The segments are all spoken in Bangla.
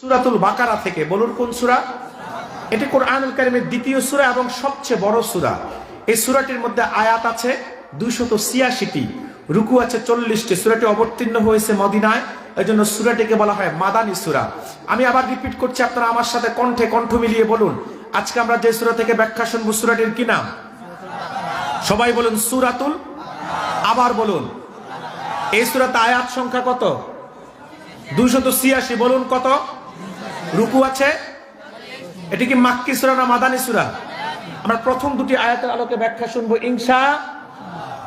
সূরাতুল বাকারা থেকে। বলুন কোন সূরা? এটি কোরআনুল কারীমের দ্বিতীয় সূরা এবং সবচেয়ে বড় সূরা। এই সূরাটির মধ্যে আয়াত আছে 286টি, রুকু আছে 40টি। সূরাটি অবতীর্ণ হয়েছে মদিনায়, এজন্য সূরাটিকে বলা হয় মাদানী সূরা। আমি আবার রিপিট করছি, আপনারা আমার সাথে কণ্ঠে কণ্ঠ মিলিয়ে বলুন। আজকে আমরা যে সূরা থেকে ব্যাখ্যা শুনবো, সূরাটির কি নাম? সবাই বলুন সূরাতুল। আবার বলুন। এই সূরাতে আয়াত সংখ্যা কত? 286। বলুন কত? রুকু আছে। এটি কি মাক্কি সূরা না মাদানী সূরা? আমরা প্রথম দুটি আয়াতের আলোকে ব্যাখ্যা শুনবো ইনশাআল্লাহ।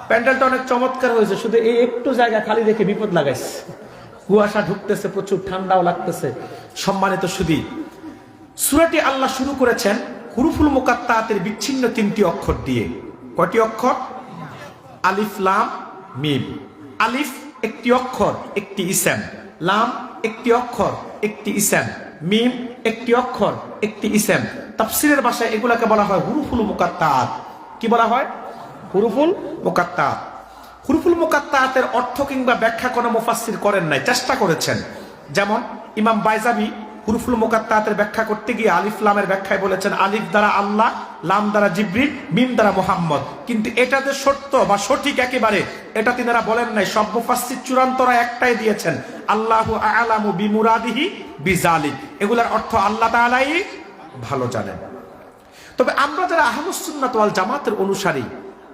প্যান্ডেলটা অনেক চমৎকার হয়েছে, শুধু এই একটু জায়গা খালি রেখে বিপদ লাগাইছে। কুয়াশা ঢুকতেছে, প্রচুর ঠান্ডাও লাগতেছে। সম্মানিত সুধী, সূরাটি আল্লাহ শুরু করেছেন হুরুফুল মুকাত্তাতের বিচ্ছিন্ন 3টি অক্ষর দিয়ে। কয়টি অক্ষর? আলিফ লাম মিম। আলিফ একটি অক্ষর, একটি ইসম। লাম একটি অক্ষর, একটি ইসম। মিম একটি অক্ষর, একটি ইসম। তাফসীরের ভাষায় এগুলাকে বলা হয় হুরুফুল মুকাত্তাত। কি বলা হয়? হুরুফুল মুকাত্তাত। হুরুফুল মুকাত্তাতের অর্থ কিংবা ব্যাখ্যা কোনো মুফাসসির করেন নাই, চেষ্টা করেছেন। যেমন ইমাম বাইজাবি হুরুফুল মুকাত্তাতের ব্যাখ্যা করতে গিয়ে আলিফ লামের ব্যাখ্যায় বলেছেন আলিফ দ্বারা আল্লাহ, লাম দ্বারা জিবরিল, মিম দ্বারা মুহাম্মদ। কিন্তু এটা যে সত্য বা সঠিক একেবারে, এটা তিনারা বলেন নাই। সব মুফাসসির চূড়ান্তরা একটাই দিয়েছেন, আল্লাহু আ'লামু বিমুরাদিহি বিযালিক। এগুলার অর্থ আল্লাহ তাআলাই ভালো জানেন। তবে আমরা যারা আহলুস সুন্নাত ওয়াল জামাতের অনুসারী,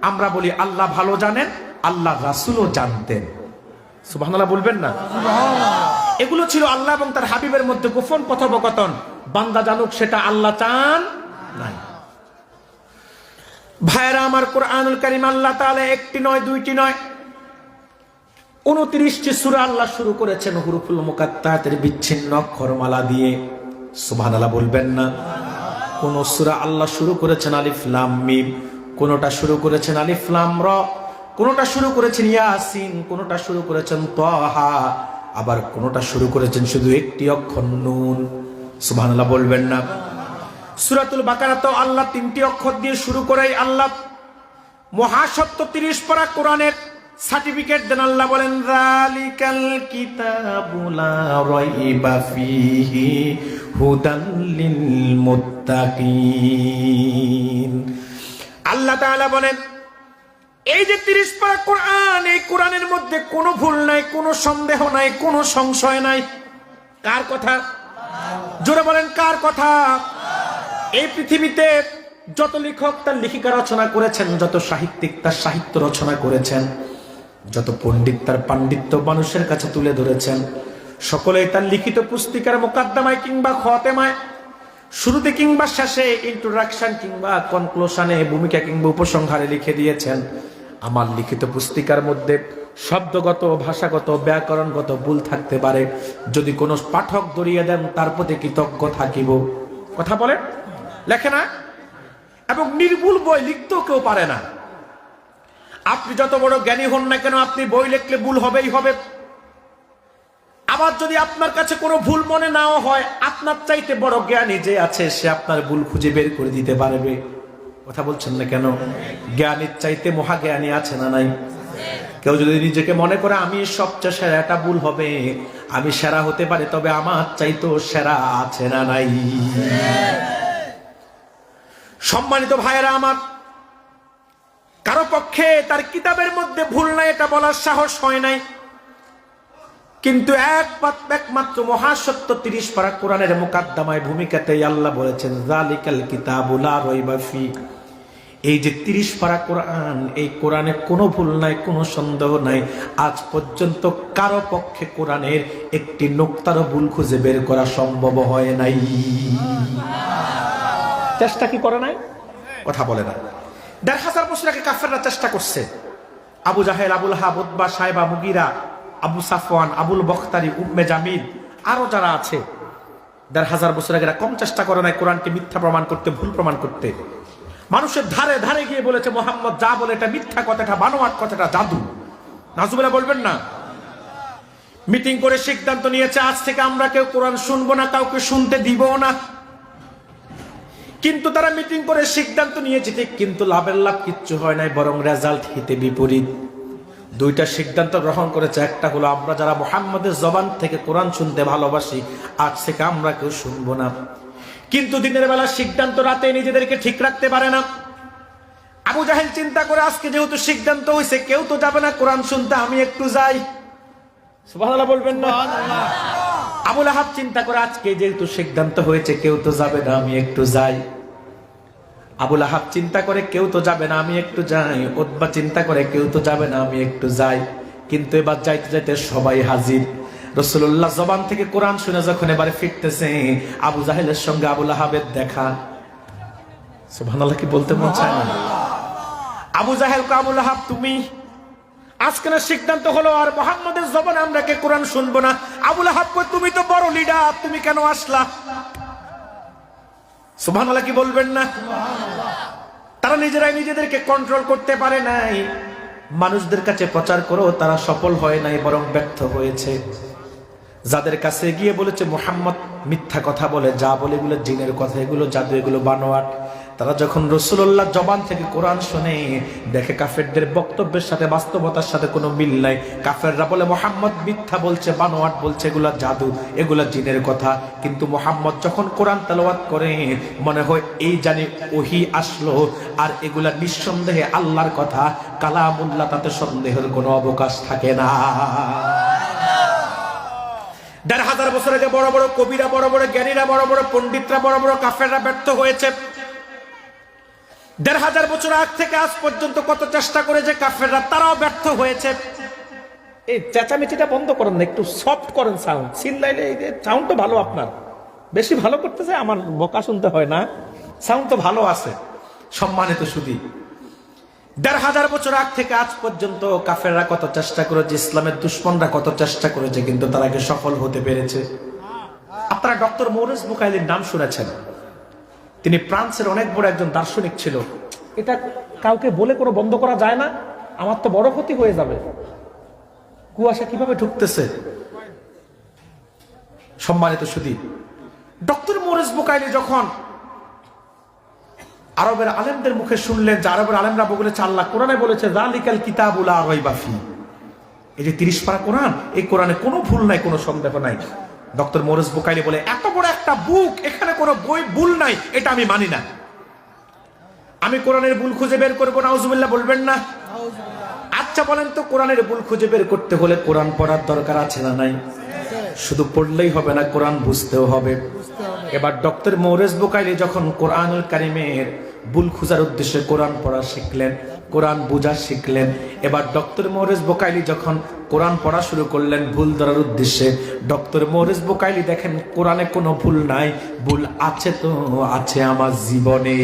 আমরা বলি আল্লাহ ভালো জানেন, আল্লাহ রাসূলও জানতেন। সুবহানাল্লাহ বলবেন না? এগুলো ছিল আল্লাহ এবং তার হাবিবের মধ্যে গোপন কথোপকথন। বান্দা জানুক সেটা আল্লাহ চান নাই। ভাইরা আমার, কোরআনুল কারীম আল্লাহ তাআলা একটি নয়, দুইটি নয়, 29টি সূরা আল্লাহ শুরু করেছেন হুরুফুল মুকাত্তাতের বিচ্ছিন্ন অক্ষরমালা দিয়ে। সুবহানাল্লাহ বলবেন না? কোন সূরা আল্লাহ শুরু করেছেন আলিফ লাম মিম, কোনটা শুরু করেছেন আলিফ লাম র, কোনটা শুরু করেছেন ইয়াসিন, কোনটা শুরু করেছেন তাহা, আবার কোনটা শুরু করেছেন শুধু একটি অক্ষর নুন। সুবহানাল্লাহ বলবেন না? সূরাতুল বাকারা তো আল্লাহ 3টি অক্ষর দিয়ে শুরু করেই আল্লাহ মহাসত্য 30 পারা কোরআনের সার্টিফিকেট দেন। আল্লাহ বলেন যালিকাল কিতাবু লা রাইবা ফীহি হুদাল লিল মুত্তাকিন। আল্লাহ তাআলা বলেন এই যে 30 পারা কোরআন, এই কোরআনের মধ্যে কোনো ভুল নাই, কোনো সন্দেহ নাই, কোনো সংশয় নাই। কার কথা? জোরে বলেন কার কথা? এই পৃথিবীতে যত লেখক তার লেখিকা রচনা করেছেন, যত সাহিত্যিক তার সাহিত্য রচনা করেছেন, যত পণ্ডিত তার পাণ্ডিত্য মানুষের কাছে তুলে ধরেছেন, সকলেই তার লিখিত পুস্তিকার মুকাদ্দমায় কিংবা খতেমায়, শুরুতে কিংবা শেষে, ইন্ট্রোডাকশন কিংবা কনক্লুশনে, ভূমিকা কিংবা উপসংহারে লিখে দিয়েছেন আমার লিখিত পুস্তিকার মধ্যে শব্দগত, ভাষাগত, ব্যাকরণগত ভুল থাকতে পারে। যদি কোনো পাঠক ধরিয়ে দেন তার প্রতি কৃতজ্ঞ থাকিব। কথা বলে লেখে না? এবং নির্ভুল বই লিখতেও কেউ পারে না। আপনি যত বড় জ্ঞানী হন না কেন, আপনি বই লিখলে ভুল হবেই হবে। আবার যদি আপনার কাছে কোনো ভুল মনে নাও হয়, আপনার চাইতে বড় জ্ঞানী যে আছে সে আপনার ভুল খুঁজে বের করে দিতে পারবে। কথা বলছেন না কেন? জ্ঞানীর চাইতে মহাজ্ঞানী আছে না নাই? কেউ যদি নিজেকে মনে করে আমি সবচেয়ে সেরা, এটা ভুল হবে। আমি সেরা হতে পারি, তবে আমার চাইতেও সেরা আছে না নাই? সম্মানিত ভাইয়েরা আমার, কারো পক্ষে তার কিতাবের মধ্যে ভুল নাই এটা বলার সাহস হয় নাই। কিন্তু একমাত্র মহাসত্য 30 পারা কোরআনের মুকাদ্দমায় ভূমিকাতে আল্লাহ বলেছেন যালিকাল কিতাবু লা রাইবা ফী। এই যে 30 পারা কোরআন, এই কোরআনে কোনো ভুল নাই, কোনো সন্দেহ নাই। আজ পর্যন্ত কারো পক্ষে কোরআনের একটি নোক্তারও ভুল খুঁজে বের করা সম্ভব হয় নাই। চেষ্টা কি করে নাই? কথা বলে না। 1500 বছর আগে কাফেররা চেষ্টা করছে। আবু জাহেল, আবুল হাব, উতবা, সাইবা, মুগিরা, আবু সাফওয়ান, আবুল বখতারি, উম্মে জামিল, আরো যারা আছে, 1500 বছর আগে কম চেষ্টা করে নাই কোরআনকে মিথ্যা প্রমাণ করতে, ভুল প্রমাণ করতে। মানুষের ধারে ধারে গিয়ে বলেছে মোহাম্মদ যা বলে এটা মিথ্যা কথাটা, বানোয়াট কথাটা, জাদু। নাজুবিল্লাহ বলবেন না? মিটিং করে সিদ্ধান্ত নিয়েছে আজ থেকে আমরা কেউ কোরআন শুনবো না, কাউকে শুনতে দিব না। কিন্তু তারা মিটিং করে সিদ্ধান্ত নিয়েছে ঠিক, কিন্তু লাভের লাভ কিচ্ছু হয় নাই, বরং রেজাল্ট হিতে বিপরীত। দুইটা সিদ্ধান্ত গ্রহণ করেছে। একটা হলো আমরা যারা মুহাম্মদের জবান থেকে কোরআন শুনতে ভালোবাসি, আজ থেকে আমরা কেউ শুনবো না। কিন্তু দিনের বেলা সিদ্ধান্ত রাতে নিজেদেরকে ঠিক রাখতে পারে না। আবু জাহেল চিন্তা করে আজকে যেহেতু সিদ্ধান্ত হয়েছে কেউ তো যাবে না কোরআন শুনতে, আমি একটু যাই। সুবহানাল্লাহ বলবেন না? আবু লাহাব চিন্তা করে আজকে যেহেতু সিদ্ধান্ত হয়েছে কেউ তো যাবে না, আমি একটু যাই। আবু লাহাব চিন্তা করে কেউ তো যাবে না, আমি একটু যাই। উতবা চিন্তা করে কেউ তো যাবে না, আমি একটু যাই। কিন্তু এবার যাইতে যাইতে সবাই হাজির। রাসূলুল্লাহ জবান থেকে কোরআন শুনে যখন এবারে ফিরতেছে, আবু জাহেলের সঙ্গে আবু লাহাবের দেখা। সুবহানাল্লাহ কি বলতে মন চায় না? আবু জাহেল কে আবু লাহাব তুমি আজকে না সিদ্ধান্ত হলো আর মুহাম্মদের জবানে আমরা কে কোরআন শুনবো না। আবু লাহাব কই তুমি তো বড় লিডার, তুমি কেন আসলা? সুবহানাল্লাহ কি বলবেন না? তারা নিজেরাই নিজেদেরকে কন্ট্রোল করতে পারে নাই। মানুষদের কাছে প্রচার করো, তারা সফল হয় নাই, বরং ব্যর্থ হয়েছে। যাদের কাছে গিয়ে বলেছে মুহাম্মদ মিথ্যা কথা বলে, যা বলে এগুলো জিনের কথা, এগুলো জাদু, এগুলো বানোয়াট। তারা যখন রাসূলুল্লাহ জবান থেকে কোরআন শুনে দেখে কাফেরদের বক্তব্যের সাথে বাস্তবতার সাথে কোনো মিল নাই। কাফেররা বলে মুহাম্মদ মিথ্যা বলছে, বানোয়াট বলছে, এগুলো জাদু, এগুলো জিনের কথা। কিন্তু মুহাম্মদ যখন কোরআন তেলাওয়াত করে মনে হয় এই জানি ওহী আসলো, আর এগুলা নিঃসন্দেহে আল্লাহর কথা, কালামুল্লাহ, তাতে সন্দেহের কোনো অবকাশ থাকে না। ১৫০০ বছর আগে বড় বড় কবিরা, বড় বড় জ্ঞানীরা, বড় বড় পণ্ডিতরা, বড় বড় কাফেররা ব্যর্থ হয়েছে। ১৫০০ বছর আগ থেকে আজ পর্যন্ত কত চেষ্টা করেছে কাফেররা, তারাও ব্যর্থ হয়েছে। এই চেঁচামেচিটা বন্ধ করেন না, একটু সফট করেন সাউন্ড। চিল্লাইলে এই সাউন্ড তো ভালো, আপনার বেশি ভালো করতেছে, আমার বকা শুনতে হয় না, সাউন্ড তো ভালো আছে। সম্মানিত সুধী, ১৫০০ বছর আগ থেকে আজ পর্যন্ত কাফেররা কত চেষ্টা করেছে, ইসলামের দুশমনরা কত চেষ্টা করেছে, কিন্তু তারা কি সফল হতে পেরেছে? আপনারা ডক্টর মৌরিস বুকাইলির নাম শুনেছেন। তিনি ফ্রান্সের অনেক বড় একজন দার্শনিক ছিল। এটা কাউকে বলে কোনো বন্ধ করা যায় না, আমার তো বড় ক্ষতি হয়ে যাবে। কুয়াশা কিভাবে ঢুকতেছে। সম্মানিত সুধী, ডক্টর মৌরিস বুকাইলি যখন আরবের আলেমদের মুখে শুনলেন যে আরবের আলেমরা বলেছে আল্লাহ কোরআনে বলেছে যালিকাল কিতাবুল লা রাইবা ফি, এই যে ৩০ পারা কোরআন, এই কোরআনে কোনো ভুল নাই, কোনো সন্দেহ নাই। ডক্টর মৌরিস বুকাইলি বলে এত বড় একটা বুক, এখানে কোনো বই ভুল নাই, এটা আমি মানি না। আমি কোরআনের ভুল খুঁজে বের করবো, নাউজুবিল্লাহ বলবেন না? আচ্ছা বলেন তো, কোরআনের ভুল খুঁজে বের করতে হলে কোরআন পড়ার দরকার আছে না নাই? শুধু পড়লেই হবে না, কোরআন বুঝতেও হবে। এবার ডক্টর মৌরিস বুকাইলি যখন কোরআনুল কারীমের ভুল খুঁজার উদ্দেশ্যে কোরআন পড়া শিখলেন, কোরআন বোঝা শিখলেন, এবার ডক্টর মৌরিস বুকাইলি যখন কোরআন পড়া শুরু করলেন ভুল ধরার উদ্দেশ্যে, ডক্টর মৌরিস বুকাইলি দেখেন কোরআনে কোনো ভুল নাই, ভুল আছে তো আছে আমার জীবনে।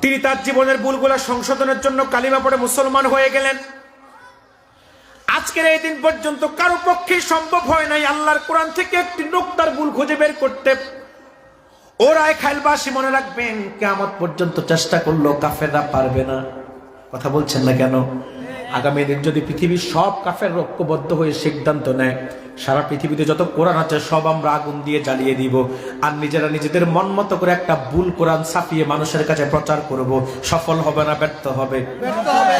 তিনি তার জীবনের ভুলগুলো সংশোধনের জন্য কালিমা পড়ে মুসলমান হয়ে গেলেন। আজকের এই দিন পর্যন্ত কারো পক্ষে সম্ভব হয় নাই আল্লাহর কোরআন থেকে একটি নুকতার ভুল খুঁজে বের করতে। ওরাই খাইলবাসী মনে রাখবেন, কিয়ামত পর্যন্ত চেষ্টা করলো কাফেররা পারবে না। কথা বলছেন না কেন? আগামী দিন যদি পৃথিবীর সব কাফের ঐক্যবদ্ধ হয়ে সিদ্ধান্ত নেয় সারা পৃথিবীতে যত কোরআন আছে সব আমরা আগুন দিয়ে জ্বালিয়ে দিব, আর নিজেরা নিজেদের মন মতো করে একটা ভুল কোরআন ছাপিয়ে মানুষের কাছে প্রচার করব, সফল হবে না ব্যর্থ হবে?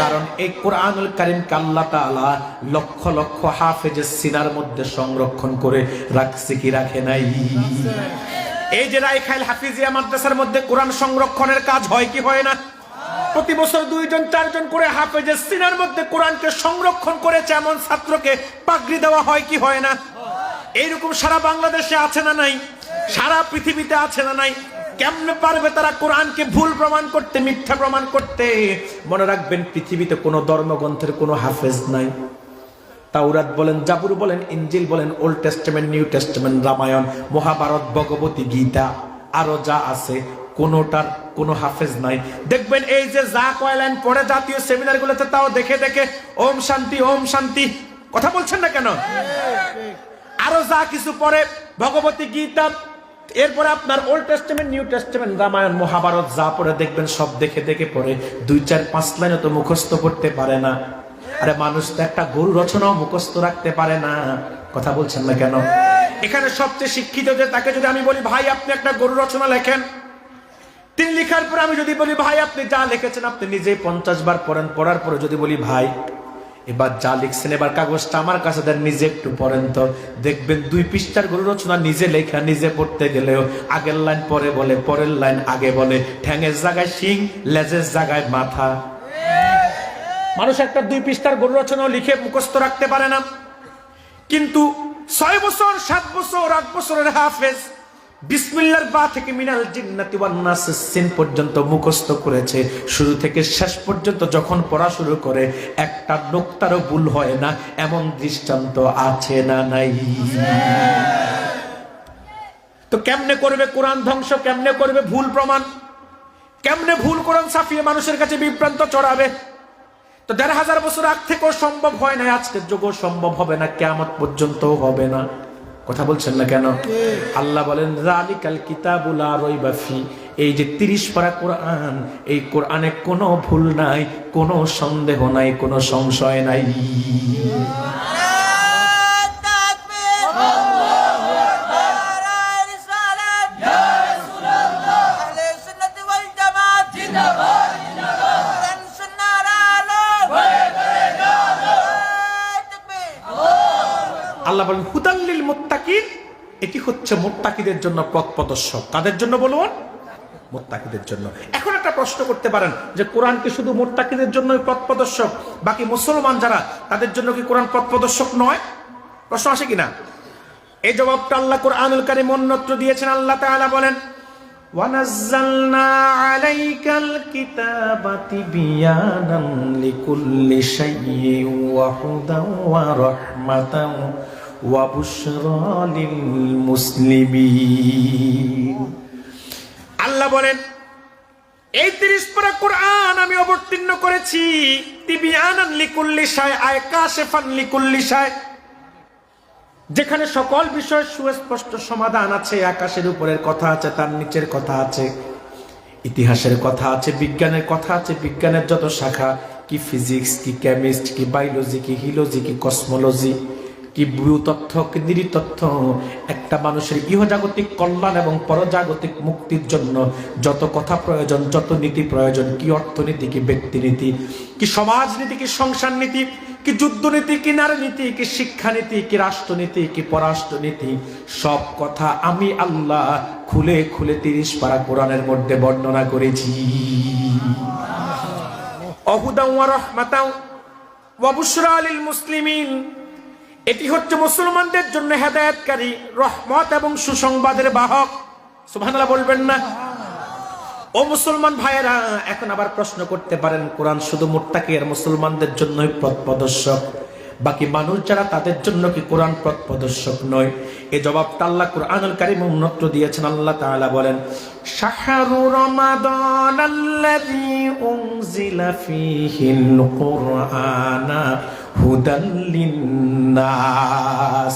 কারণ এই কোরআনুল কারীমকে আল্লাহ তাআলা লক্ষ লক্ষ হাফেজের সিনার মধ্যে সংরক্ষণ করে রাখছে কি রাখে নাই? এই যে রাইখাইল হাফিজিয়া মাদ্রাসার মধ্যে কোরআন সংরক্ষণের কাজ হয় কি হয় না? প্রতি বছর 2জন 4জন করে হাফেজের সিনার মধ্যে কোরআনকে সংরক্ষণ করেছে এমন ছাত্রকে পাগড়ি দেওয়া হয় কি হয় না? এইরকম সারা বাংলাদেশে আছে না নাই? সারা পৃথিবীতে আছে না নাই? কেমনে পারবে তারা কোরআনকে ভুল প্রমাণ করতে, মিথ্যা প্রমাণ করতে? মনে রাখবেন, পৃথিবীতে কোনো ধর্মগ্রন্থের কোনো হাফেজ নাই। তাওরাত বলেন, জাবুর বলেন, ইনজিল বলেন, old testament, new testament, Ramayana, Mahabharata, Bhagavati Gita, আরো যা আছে কোনোটার কোনো হাফেজ নাই। দেখবেন এই যে যা কয়লাইন পড়ে জাতীয় সেমিনার গুলোতে, তাও দেখে দেখে ওম শান্তি, ওম শান্তি। কথা বলছেন না কেন? আরো যা কিছু পড়ে ভগবতী গীতা, এরপরে আপনার Old testament, new testament, Ramayana, Mahabharata যা পড়ে দেখবেন সব দেখে দেখে পড়ে, 2, 4, 5 লাইনও তো মুখস্থ করতে পারে না। আরে মানুষ তো একটা গরু রচনাও মুখস্থ রাখতে পারে না। কথা বলছেন না কেন? এখানে সবচেয়ে শিক্ষিত যে, তাকে যদি আমি বলি ভাই আপনি একটা গরু রচনা লেখেন, তিনি লেখার পরে আমি যদি বলি ভাই আপনি যা লিখেছেন আপনি নিজেই 50 বার পড়েন, পড়ার পরে যদি বলি ভাই এবার যা লিখছেন এবার কাগজটা আমার কাছে দেন, নিজে একটু পড়েন তো, দেখবেন 2 পৃষ্ঠার গরু রচনা নিজে লেখা, নিজে পড়তে গেলেও আগের লাইন পরে বলে, পরের লাইন আগে বলে, ঠ্যাঙের জায়গায় শিং, লেজের জায়গায় মাথা। মানুষ একটা 2 পৃষ্ঠার গরু রচনা লিখে মুখস্থ রাখতে পারে না, কিন্তু 6 বছর 7 বছর 8 বছরের হাফেজ বিসমিল্লাহর বা থেকে মিনাল জিন্নাতি ওয়ান নাস সিন পর্যন্ত মুখস্থ করেছে। শুরু থেকে শেষ পর্যন্ত যখন পড়া শুরু করে একটা নোক্তারও ভুল হয় না, এমন দৃষ্টান্ত আছে না নাই? তো কেমনে করবে কোরআন ধ্বংস, কেমনে করবে ভুল প্রমাণ, কেমনে ভুল কোরআন ছাপিয়ে মানুষের কাছে বিভ্রান্ত চড়াবে? তো 1500 বছর আগ থেকেও সম্ভব হয় না, আজকের যুগও সম্ভব হবে না, কিয়ামত পর্যন্ত হবে না। কথা বলছেন না কেন? আল্লাহ বলেন যালিকাল কিতাবু লা রাইবা ফি, এই যে 30 পারা কোরআন, এই কোরআনে কোনো ভুল নাই, কোনো সন্দেহ নাই, কোনো সংশয় নাই। আল্লাহ বলেন হুদাল্লিল মুত্তাকিন, এটি হচ্ছে মুত্তাকিদের জন্য পথ প্রদর্শক। কাদের জন্য বলুন? মুত্তাকিদের জন্য। এখন একটা প্রশ্ন করতে পারেন যে কোরআন কি শুধু মুত্তাকিদের জন্যই পথ প্রদর্শক, বাকি মুসলমান যারা তাদের জন্য কি কোরআন পথ প্রদর্শক নয়? প্রশ্ন আসে কিনা? এই জবাবটা আল্লাহ কুরআনুল কারীম অন্যত্র দিয়েছেন। আল্লাহ তাআলা বলেন ওয়ানাজ্জালনা আলাইকাল কিতাবা তিবয়ানান লিকুল্লি শাইইন ওয়া হুদান ওয়া রাহমাতান ওয়া বুশরা লিল মুসলিমিন। আল্লাহ বলেন এই 30 পারা কোরআন আমি অবতীর্ণ করেছি তিবয়ানান লিকুল্লি শাই আয় কাশিফান লিকুল্লি শাই, যেখানে সকল বিষয় সুস্পষ্ট সমাধান আছে। আকাশের উপরের কথা আছে, তার নিচের কথা আছে, ইতিহাসের কথা আছে, বিজ্ঞানের কথা আছে, বিজ্ঞানের যত শাখা, কি ফিজিক্স, কি কেমিস্ট, কি বায়োলজি, কি হিলোজি, কি কসমোলজি, কি ভূতত্ত্ব, কি নৃতত্ত্ব, একটা মানুষের ইহজাগতিক কল্যাণ এবং পরজাগতিক মুক্তির জন্য যত কথা প্রয়োজন, যত নীতি প্রয়োজন, কি অর্থনীতি, কি ব্যক্তিনীতি, কি সমাজনীতি, কি সংসার নীতি, কি যুদ্ধনীতি, কি নারী নীতি, কি শিক্ষানীতি, কি রাষ্ট্রনীতি, কি পররাষ্ট্রনীতি, সব কথা আমি আল্লাহ খুলে খুলে 30 পারা কোরআনের মধ্যে বর্ণনা করেছি। ওয়াহুদান ওয়া রাহমাতান ওয়া বুশরা লিল মুসলিমিন, এটি হচ্ছে মুসলমানদের জন্য হেদায়েতকারী, রহমত এবং সুসংবাদের বাহক। সুবহানাল্লাহ বলবেন না? ও মুসলমান ভাইয়েরা, এখন আবার প্রশ্ন করতে পারেন কোরআন শুধু মুত্তাকি আর মুসলমানদের জন্যই পথ প্রদর্শক, বাকি মানুষ যারা তাদের জন্য কি কোরআন পথ প্রদর্শক নয়? এই জবাবটা আল্লাহ কুরআনুল কারীম অন্যত্র দিয়েছেন। আল্লাহ তাআলা বলেন শাহরু রমাদানাল্লাযী উনজিলা ফীহিল কুরআনা হুদাল লিন্নাস।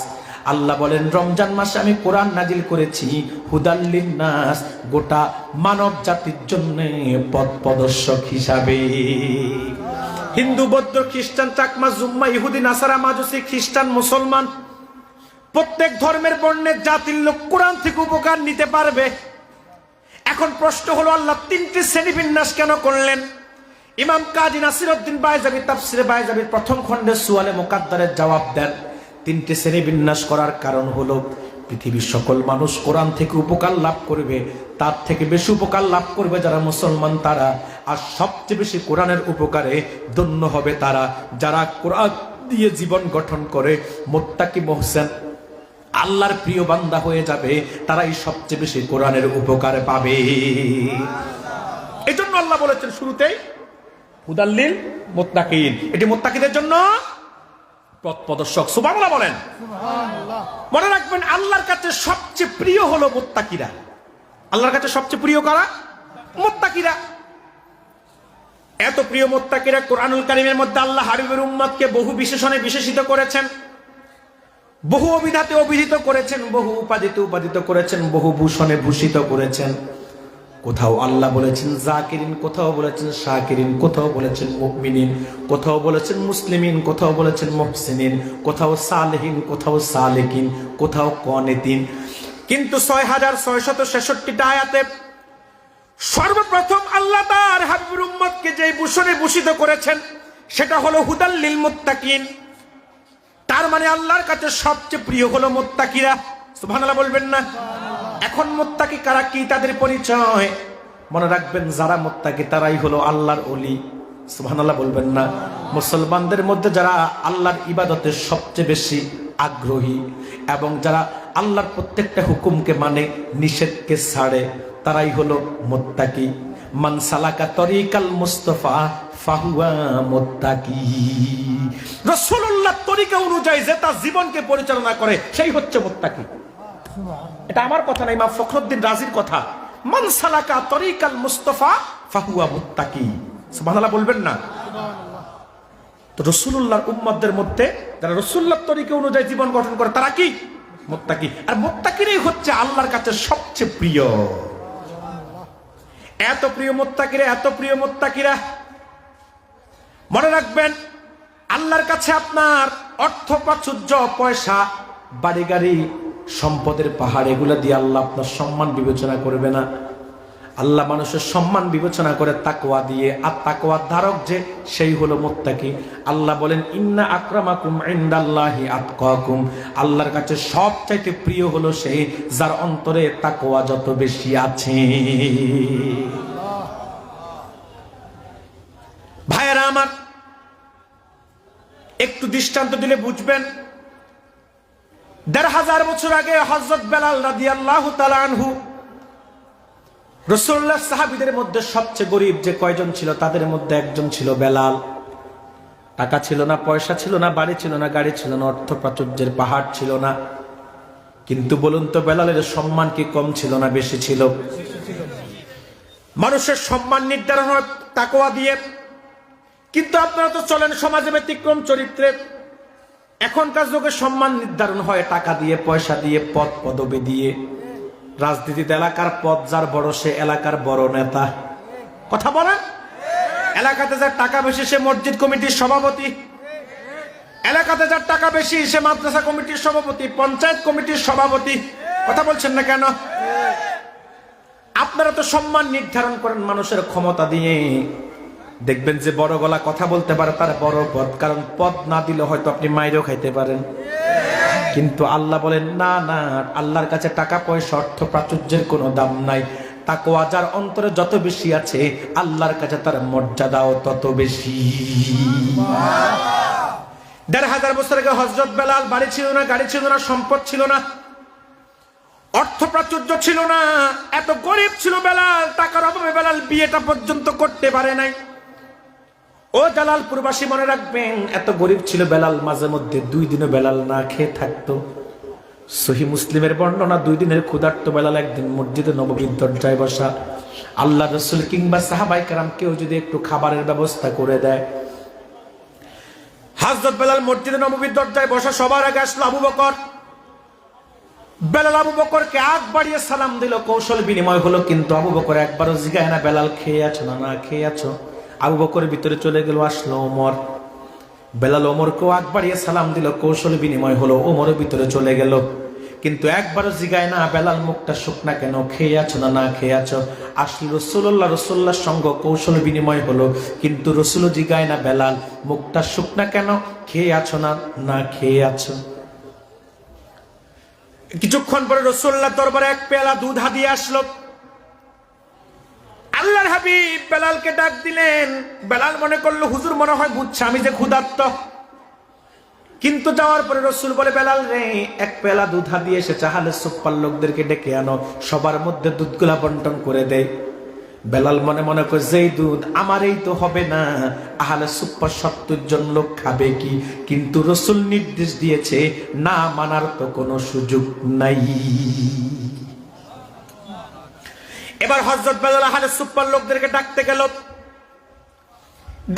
আল্লাহ বলেন রমজান মাসে আমি কোরআন নাজিল করেছি হুদাল লিন্নাস, গোটা মানব জাতির জন্য পথ প্রদর্শক হিসাবে। হিন্দু, বৌদ্ধ, খ্রিস্টান, চাকমা, জুম্মা, ইহুদি, নাসারা, মাজুসি, খ্রিস্টান, মুসলমান, প্রত্যেক ধর্মের বর্ণের জাতির লোক কোরআন থেকে উপকার নিতে পারবে। এখন প্রশ্ন হলো আল্লাহ 3টি শ্রেণী বিন্যাস কেন করলেন? ইমাম কাজী নাসিরউদ্দিন বাইজাবি তাফসিরে বাইজাবির প্রথম খণ্ডে সুয়ালে মুকাদ্দারের জবাব দেন 3টি শ্রেণী বিন্যাস করার কারণ হলো পৃথিবীর সকল মানুষ কোরআন থেকে উপকার লাভ করবে, তার থেকে বেশি উপকার লাভ করবে যারা মুসলমান তারা, আর সবচেয়ে বেশি কোরআনের উপকারে ধন্য হবে তারা যারা কোরআন দিয়ে জীবন গঠন করে মুত্তাকি মুহসিন আল্লাহর প্রিয় বান্দা হয়ে যাবে, তারাই সবচেয়ে বেশি কোরআনের উপকার পাবে। এজন্য আল্লাহ বলেছেন শুরুতেই হুদাল্লিল মুত্তাকিন, এটি মুত্তাকিদের জন্য পথ প্রদর্শক। সুবহানাল্লাহ বলেন। মনে রাখবেন আল্লাহর কাছে সবচেয়ে প্রিয় হলো মুত্তাকিরা। আল্লাহর কাছে সবচেয়ে প্রিয় কারা? মুত্তাকিরা। এত প্রিয় মুত্তাকিরা কোরআনুল কারীমের মধ্যে আল্লাহ হাবিবের উম্মতকে বহু বিশেষণে বিশেষিত করেছেন, বহু অভিধাতে অভিহিত করেছেন, বহু উপাধিতে উপাধিত করেছেন, বহু ভূষণে ভূষিত করেছেন। কোথাও আল্লাহ বলেছেন জাকিরিন, কোথাও বলেছেন শাকিরিন, কোথাও বলেছেন মুমিনিন, কোথাও বলেছেন মুসলিমিন, কোথাও বলেছেন মুহসিনিন, কোথাও সালেহিন, কোথাও সালেকিন, কোথাও কনিতিন। কিন্তু 6666টা আয়াতে সর্বপ্রথম আল্লাহ তার হাবিবুর উম্মতকে যে ভূষণে ভূষিত করেছেন সেটা হলো হুদাল লিল মুত্তাকিন। তার মানে আল্লাহর কাছে সবচেয়ে প্রিয় হলো মুত্তাকিরা। সুবহানাল্লাহ বলবেন না? এখন মুত্তাকি কারা, কি তাদের পরিচয়? মনে রাখবেন, যারা মুত্তাকি তারাই হলো আল্লাহর ওলি। সুবহানাল্লাহ বলবেন না? মুসলমানদের মধ্যে যারা আল্লাহর ইবাদতে সবচেয়ে বেশি আগ্রহী এবং যারা আল্লাহর প্রত্যেকটা হুকুমকে মানে, নিষেধকে ছাড়ে, তারাই হলো মুত্তাকি। মান সালাকা তরিকাল মুস্তাফা ফাহুয়া মুত্তাকি। রাসূলুল্লাহর তরিকা অনুযায়ী যে তার জীবনকে পরিচালনা করে সেই হচ্ছে মুত্তাকি। এটা আমার কথা না, ইমাম ফখরুদ্দিন রাজির কথা। মান সালাকা তরিকাল মুস্তাফা ফাহুয়া মুত্তাকি। সুবহানাল্লাহ বলবেন না? তো রাসূলুল্লাহর উম্মতদের মধ্যে যারা রাসূলুল্লাহর তরিকা অনুযায়ী জীবন গঠন করে তারা কি? মুত্তাকি। আর মুত্তাকিরাই হচ্ছে আল্লাহর কাছে সবচেয়ে প্রিয়। এত প্রিয় মুত্তাকিরা, এত প্রিয় মুত্তাকিরা। মনে রাখবেন, আল্লাহর কাছে আপনার অর্থ প্রাচুর্য, পয়সা, বাড়ি গাড়ি, সম্পদের পাহাড়, এগুলো দিয়ে আল্লাহ আপনার সম্মান বিবেচনা করবে না। আল্লাহ মানুষের সম্মান বিবেচনা করে তাকওয়া দিয়ে। আর তাকওয়ার ধারক যে, সেই হলো মুত্তাকি। আল্লাহ বলেন, ইন্না আকরামাকুম ইনদাল্লাহি আতকাকুম। আল্লাহর কাছে সবচাইতে প্রিয় হলো সেই যার অন্তরে তাকওয়া যত বেশি আছে। ভাইয়েরা আমার, একটু দৃষ্টান্ত দিলে বুঝবেন। ১৫০০ বছর আগে হযরত বেলাল রাদিয়াল্লাহু তাআলা আনহু, রাসূলুল্লাহ সাহাবীদের মধ্যে সবচেয়ে গরীব যে কয়জন ছিল তাদের মধ্যে একজন ছিল বেলাল। টাকা ছিল না, পয়সা ছিল না, বাড়ি ছিল না, গাড়ি ছিল না, অর্থ প্রাচুর্যের পাহাড় ছিল না। কিন্তু বলুন তো, বেলালের সম্মান কি কম ছিল না বেশি ছিল? মানুষের সম্মান নির্ধারণ হয় তাকওয়া দিয়ে। কিন্তু আপনারা তো চলেন সমাজে ব্যতিক্রম চরিত্রে। এখনকার যুগে সম্মান নির্ধারণ হয় টাকা দিয়ে, পয়সা দিয়ে, পদ পদবি দিয়ে। রাজনীতিতে এলাকার পদ যার বড় সে এলাকার বড় নেতা। কথা বলেন? এলাকাতে যার টাকা বেশি সে মসজিদ কমিটির সভাপতি, এলাকাতে যার টাকা বেশি সে মাদ্রাসা কমিটির সভাপতি, পঞ্চায়েত কমিটির সভাপতি। কথা বলছেন না কেন? আপনারা তো সম্মান নির্ধারণ করেন মানুষের ক্ষমতা দিয়ে। দেখবেন যে বড় গলা কথা বলতে পারে তার বড় পদ, কারণ পদ না দিলে হয়তো আপনি মাইরও খাইতে পারেন। কিন্তু আল্লাহ বলেন না না, আল্লাহর কাছে টাকা পয়সা, অর্থ প্রাচুর্যের কোনো দাম নাই। তাকওয়া যার অন্তরে যত বেশি আছে, আল্লাহর কাছে তার মর্যাদাও তত বেশি। ১৫০০ বছর আগে হযরত বেলাল বাড়ি ছিল না, গাড়ি ছিল না, সম্পদ ছিল না, অর্থ প্রাচুর্য ছিল না, এত গরিব ছিল বেলাল। টাকার অভাবে বেলাল বিয়েটা পর্যন্ত করতে পারে নাই। ও জালালপুরবাসী মনে রাখবেন, এত গরিব ছিল বেলাল, মাঝে মধ্যে 2 দিনও বেলাল না খেয়ে থাকতো। সহিহ মুসলিমের বর্ণনা, 2 দিনের ক্ষুধার্ত বেলাল একদিন মসজিদে নববীর দরজায় বসা। আল্লাহ রাসূল কিংবা সাহাবায়ে কেরাম কেউ যদি একটু খাবারের ব্যবস্থা করে দেয়। হযরত বেলাল মসজিদে নববীর দরজায় বসা, সবার আগে আসলো আবু বকর। বেলাল আবু বকরকে আগ বাড়িয়ে সালাম দিল, কৌশল বিনিময় হলো। কিন্তু আবু বকর একবারও জিজ্ঞাসা না, বেলাল খেয়ে আছো না, না খেয়ে আছো? আবু বকরের ভিতরে চলে গেল, আসলো ওমর। বেলাল ওমরকেও আগ বাড়িয়ে সালাম দিল, কৌশল বিনিময় হলো, ওমরের ভিতরে চলে গেল। কিন্তু একবারও জিজ্ঞাসা না, বেলাল মুখটা শুকনা কেন, খেয়ে আছো না, না খেয়ে আছো? আসলে রসুল্লাহর সঙ্গ কৌশল বিনিময় হলো, কিন্তু রসুল জিজ্ঞাসা না, বেলাল মুখটা শুকনা কেন, খেয়ে আছো না, না খেয়ে আছো? কিছুক্ষণ পরে রাসূলুল্লাহ দরবারে 1 পেয়ালা দুধ হাদিয়ে আসলো। আল্লাহর হাবিব বেলালকে ডাক দিলেন। বেলাল মনে করলো হুজুর মনে হয় বুঝছে আমি যে ক্ষুধার্ত। কিন্তু যাওয়ার পরে রাসূল বলে, বেলাল রে, 1 পেয়ালা দুধ হাদিয়ে এসেছে, আহলে সুফফার লোকদেরকে ডেকে আনো, সবার মধ্যে দুধগুলা বন্টন করে দেয়। বেলাল মনে মনে করে, যেই দুধ আমারই তো হবে না, আহলে সুফফার 70 জন লোক খাবে কি? কিন্তু রাসূল নির্দেশ দিয়েছে, না মানার তো কোনো সুযোগ নাই। এবার হযরত বেলাল আহলে সুফফার লোকদেরকে ডাকতে গেল।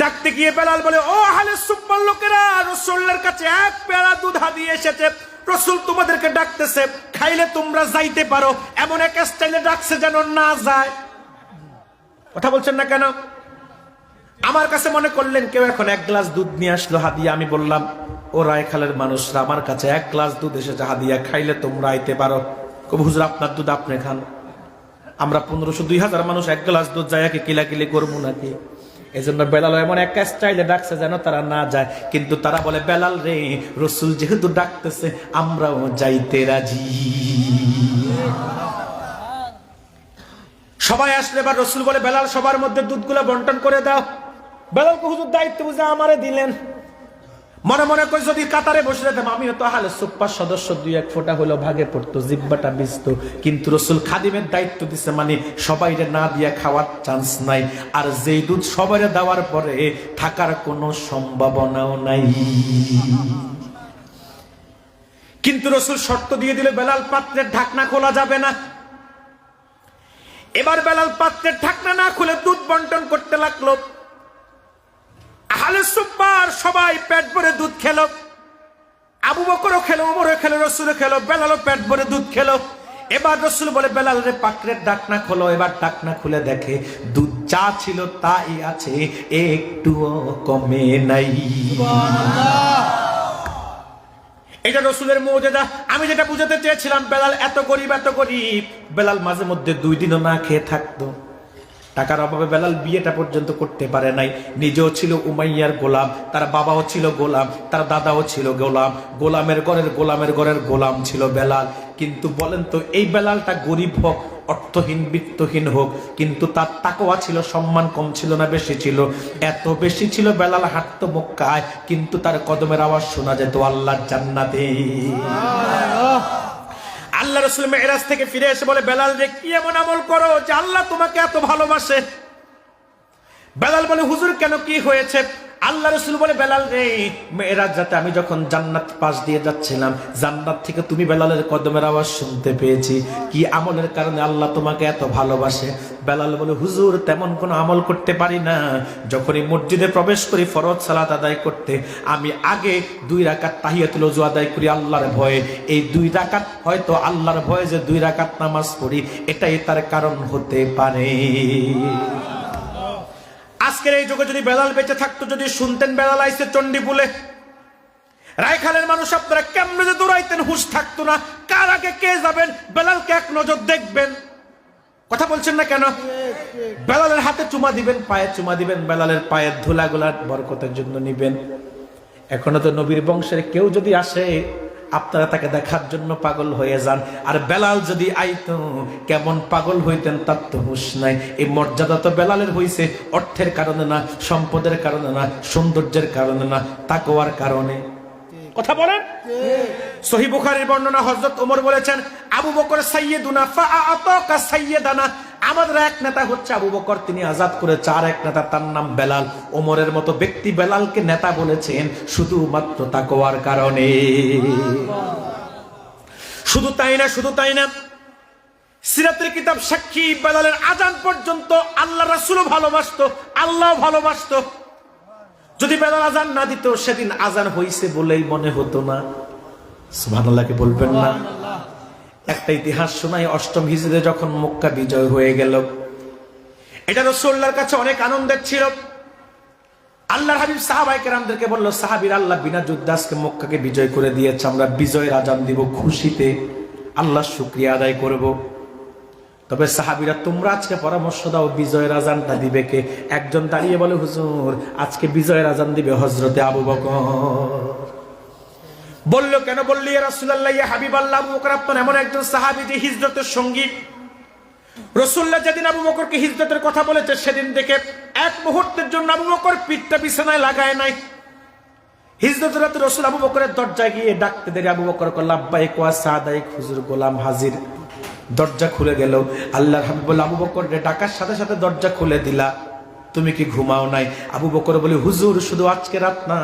ডাকতে গিয়ে বেলাল বলে, ও আহলে সুফফার লোকেরা, রাসূলের কাছে 1 পেয়ালা দুধ হাদিয়ে এসেছে, রাসূল তোমাদেরকে ডাকতেছে, খাইলে তোমরা যাইতে পারো। এমন এক স্টাইলে ডাকছে যেন না যায়। কথা বলছেন না কেন? আমার কাছে মনে করলেন কেউ এখন 1 গ্লাস দুধ নিয়ে আসলো হাদিয়া। আমি বললাম, ও রায়খালের মানুষরা, আমার কাছে 1 গ্লাস দুধ এসেছে হাদিয়া, খাইলে তোমরা আইতে পারো। কবি হুজুর আপনার দুধ আপনি খান। আমরা 1500-2000 মানুষ এক গ্লাস দুধ যায় কিলাকিলি করবো নাকি? এই জন্য বেলাল এমন একটা স্টাইলে ডাকছে যেন তারা না যায়, কিন্তু তারা বলে বেলাল রে, রসুল যেহেতু ডাকতেছে আমরাও যাইতে রাজি। সবাই আসলে এবার রসুল বলে বেলাল সবার মধ্যে দুধগুলো বন্টন করে দাও। বেলালকে হুজুর দায়িত্ব বুঝে আমারে দিলেন। মনে মনে করে যদি কাতারে বসে যেতাম আমি হয়তো আহলে সুপ্পার সদস্য 2-1 ফোঁটা হলো ভাগে পড়তো, জিব্বাটা বিজতো, কিন্তু রসুল খাদিমের দায়িত্ব দিছে, মানে সবাইরে না দিয়া খাওয়ার চান্স নাই। আর যেই দুধ সবাইরে দেওয়ার পরে থাকার কোনো সম্ভাবনাও নাই। কিন্তু রসুল শর্ত দিয়ে দিলে বেলাল পাত্রের ঢাকনা খোলা যাবে না। এবার বেলাল পাত্রের ঢাকনা না খুলে দুধ বন্টন করতে লাগলো। আহলে সুফার সবাই পেট ভরে দুধ খেলো। আবু বকরও খেলো, ওমরও খেলো, রসুলও খেলো, বেলালও পেট ভরে দুধ খেলো। এবার রসুল বলে বেলাল রে পাত্রের ঢাকনা খোলো। এবার ঢাকনা খুলে দেখে দুধ যা ছিল তাই আছে, একটুও কমে নাই। এটা রসুলের মুজিজা। আমি যেটা বুঝাতে চেয়েছিলাম, বেলাল এত গরিব, এত গরিব, বেলাল মাঝে মধ্যে 2 দিনও না খেয়ে থাকতো। টাকার অভাবে বেলাল বিয়েটা পর্যন্ত করতে পারে নাই। নিজেও ছিল উমাইয়ার গোলাম, তার বাবাও ছিল গোলাম, তার দাদাও ছিল গোলাম। গোলামের ঘরের গোলাম ছিল বেলাল। কিন্তু বলেন তো, এই বেলালটা গরিব হোক, অর্থহীন বিত্তহীন হোক, কিন্তু তার তাকওয়া ছিল, সম্মান কম ছিল না বেশি ছিল? এত বেশি ছিল, বেলাল হাঁটতো মক্কায়, কিন্তু তার কদমের আওয়াজ শোনা যেত আল্লাহর জান্নাতে। আল্লাহ রাসূল মেরাজ থেকে ফিরে এসে বলে বেলাল রে, কি এমন আমল করো যে আল্লাহ তোমাকে এত ভালোবাসে? বেলাল বলে হুজুর কেন, কি হয়েছে? আল্লাহ রাসূল বলে বেলাল রে, মেরাজ রাতে আমি যখন জান্নাত পাশ দিয়ে যাচ্ছিলাম, জান্নাত থেকে তুমি বেলালের কদমের আওয়াজ শুনতে পেয়েছি। কি আমলের কারণে আল্লাহ তোমাকে এত ভালোবাসে? বেলাল বলে হুজুর তেমন কোনো আমল করতে পারি না। যখনই মসজিদে প্রবেশ করি ফরজ সালাত আদায় করতে, আমি আগে 2 রাকাত তাহিয়াতুল ওযু আদায় করি আল্লাহর ভয়ে। এই 2 রাকাত হয়তো আল্লাহর ভয়ে যে 2 রাকাত নামাজ পড়ি, এটাই তার কারণ হতে পারে। আজকের এই যুগে যদি বেলাল বেঁচে থাকতো, যদি শুনতেন বেলাল আইছে চণ্ডীপুলে, রায়খানের মানুষ আপনারা কেমনে যে দৌড়াইতেন, হুঁশ থাকতো না। কার আগে কে যাবেন, বেলালকে এক নজর দেখবেন। কথা বলছেন না কেন? বেলালের হাতে চুমা দিবেন, পায়ে চুমা দিবেন, বেলালের পায়ের ধুলাগুলা বরকতের জন্য নিবেন। এখনো তো নবীর বংশের কেউ যদি আসে, আপনারা তাকে দেখার জন্য পাগল হয়ে যান। আর বেলাল যদি আইতো, কেমন পাগল হইতেন তার তো হুঁশ নাই। এই মর্যাদা তো বেলালের হইছে অর্থের কারণে না, সম্পদের কারণে না, সৌন্দর্যের কারণে না, তাকওয়ার কারণে। কথা বলেন। সহিহ বুখারীর বর্ণনা, হযরত ওমর বলেছেন, আবু বকর সাইয়্যিদুনা ফাআতাকা সাইয়্যিদানা। আমাদের এক নেতা হচ্ছে আবু বকর, তিনি আজাদ করেছে। আর এক নেতা, তার নাম বেলাল। ওমরের মতো ব্যক্তি বেলালকে নেতা বলেছেন শুধুমাত্র তাকওয়ার কারণে। শুধু তাই না, সিরাতের কিতাব সাক্ষী, বেলালের আজান পর্যন্ত আল্লাহ রাসূলও ভালোবাসতো, আল্লাহও ভালোবাসতো। যদি বেলাল আজান না দিত, সেদিন আজান হইছে বলেই মনে হতো না। সুবহানাল্লাহকে বলবেন না? একটা ইতিহাস শোনাই। 8ম হিজরিতে যখন মক্কা বিজয় হয়ে গেল, এটা রাসূলুল্লাহর কাছে অনেক আনন্দের ছিল। আল্লাহর হাবিব সাহাবায়ে কেরামদেরকে বলল, সাহাবীরা, আল্লাহ বিনা যুদ্ধে আজকে মক্কাকে বিজয় করে দিয়েছে, আমরা বিজয়ের আজান দিব, খুশিতে আল্লাহর শুকরিয়া আদায় করব। তবে সাহাবীরা, তোমরা আজকে পরামর্শ দাও বিজয়ের আজানটা দিবে কে? একজন দাঁড়িয়ে বলে, হুজুর আজকে বিজয়ের আজান দিবে হযরতে আবু বকর। বলল, কেন? বললি, ইয়া রাসূলুল্লাহ, ইয়া হাবিবাল্লাহ, আবু বকর আপনার এমন একজন সাহাবী যে হিজরতের সঙ্গী। রাসূলুল্লাহ যেদিন আবু বকরকে হিজরতের কথা বলেছে, সেদিন থেকে এক মুহূর্তের জন্য আবু বকর পিঠটা বিছানায় লাগায় নাই। হিজরতের রাতে রাসূল আবু বকরের দরজায় গিয়ে ডাকতে দেরি, আবু বকর কল লাব্বাইক ওয়া সাদাইক, হুজুর গোলাম হাজির। দরজা খুলে গেল। আল্লাহর হাবিব বলল, আবু বকর রে, ডাকার সাথে সাথে দরজা খুলে দিলা, তুমি কি ঘুমাও নাই? আবু বকর বলে, হুজুর শুধু আজকে রাত না,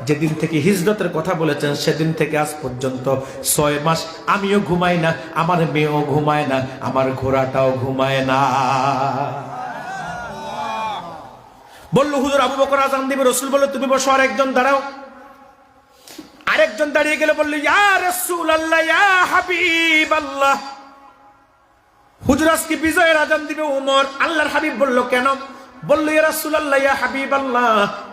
যেদিন থেকে হিজরতের কথা বলেছেন সেদিন থেকে আজ পর্যন্ত 6 মাস আমিও ঘুমাই না, আমার মেয়েও ঘুমায় না, আমার ঘোড়াটাও ঘুমায় না। বলল, হুজুর আবু বকর আজান দিবে। রাসূল বলল, তুমি বসো, আর একজন দাঁড়াও। আরেকজন দাঁড়িয়ে গেল, বলল, ইয়া রাসূলুল্লাহ, ইয়া হাবিবাল্লাহ, হুজুর আজকে বিজয়ের আজান দিবে ওমর। আল্লাহর হাবিব বলল, কেন? বলল, ইয়া রাসূলুল্লাহ, ইয়া হাবিবাল্লাহ,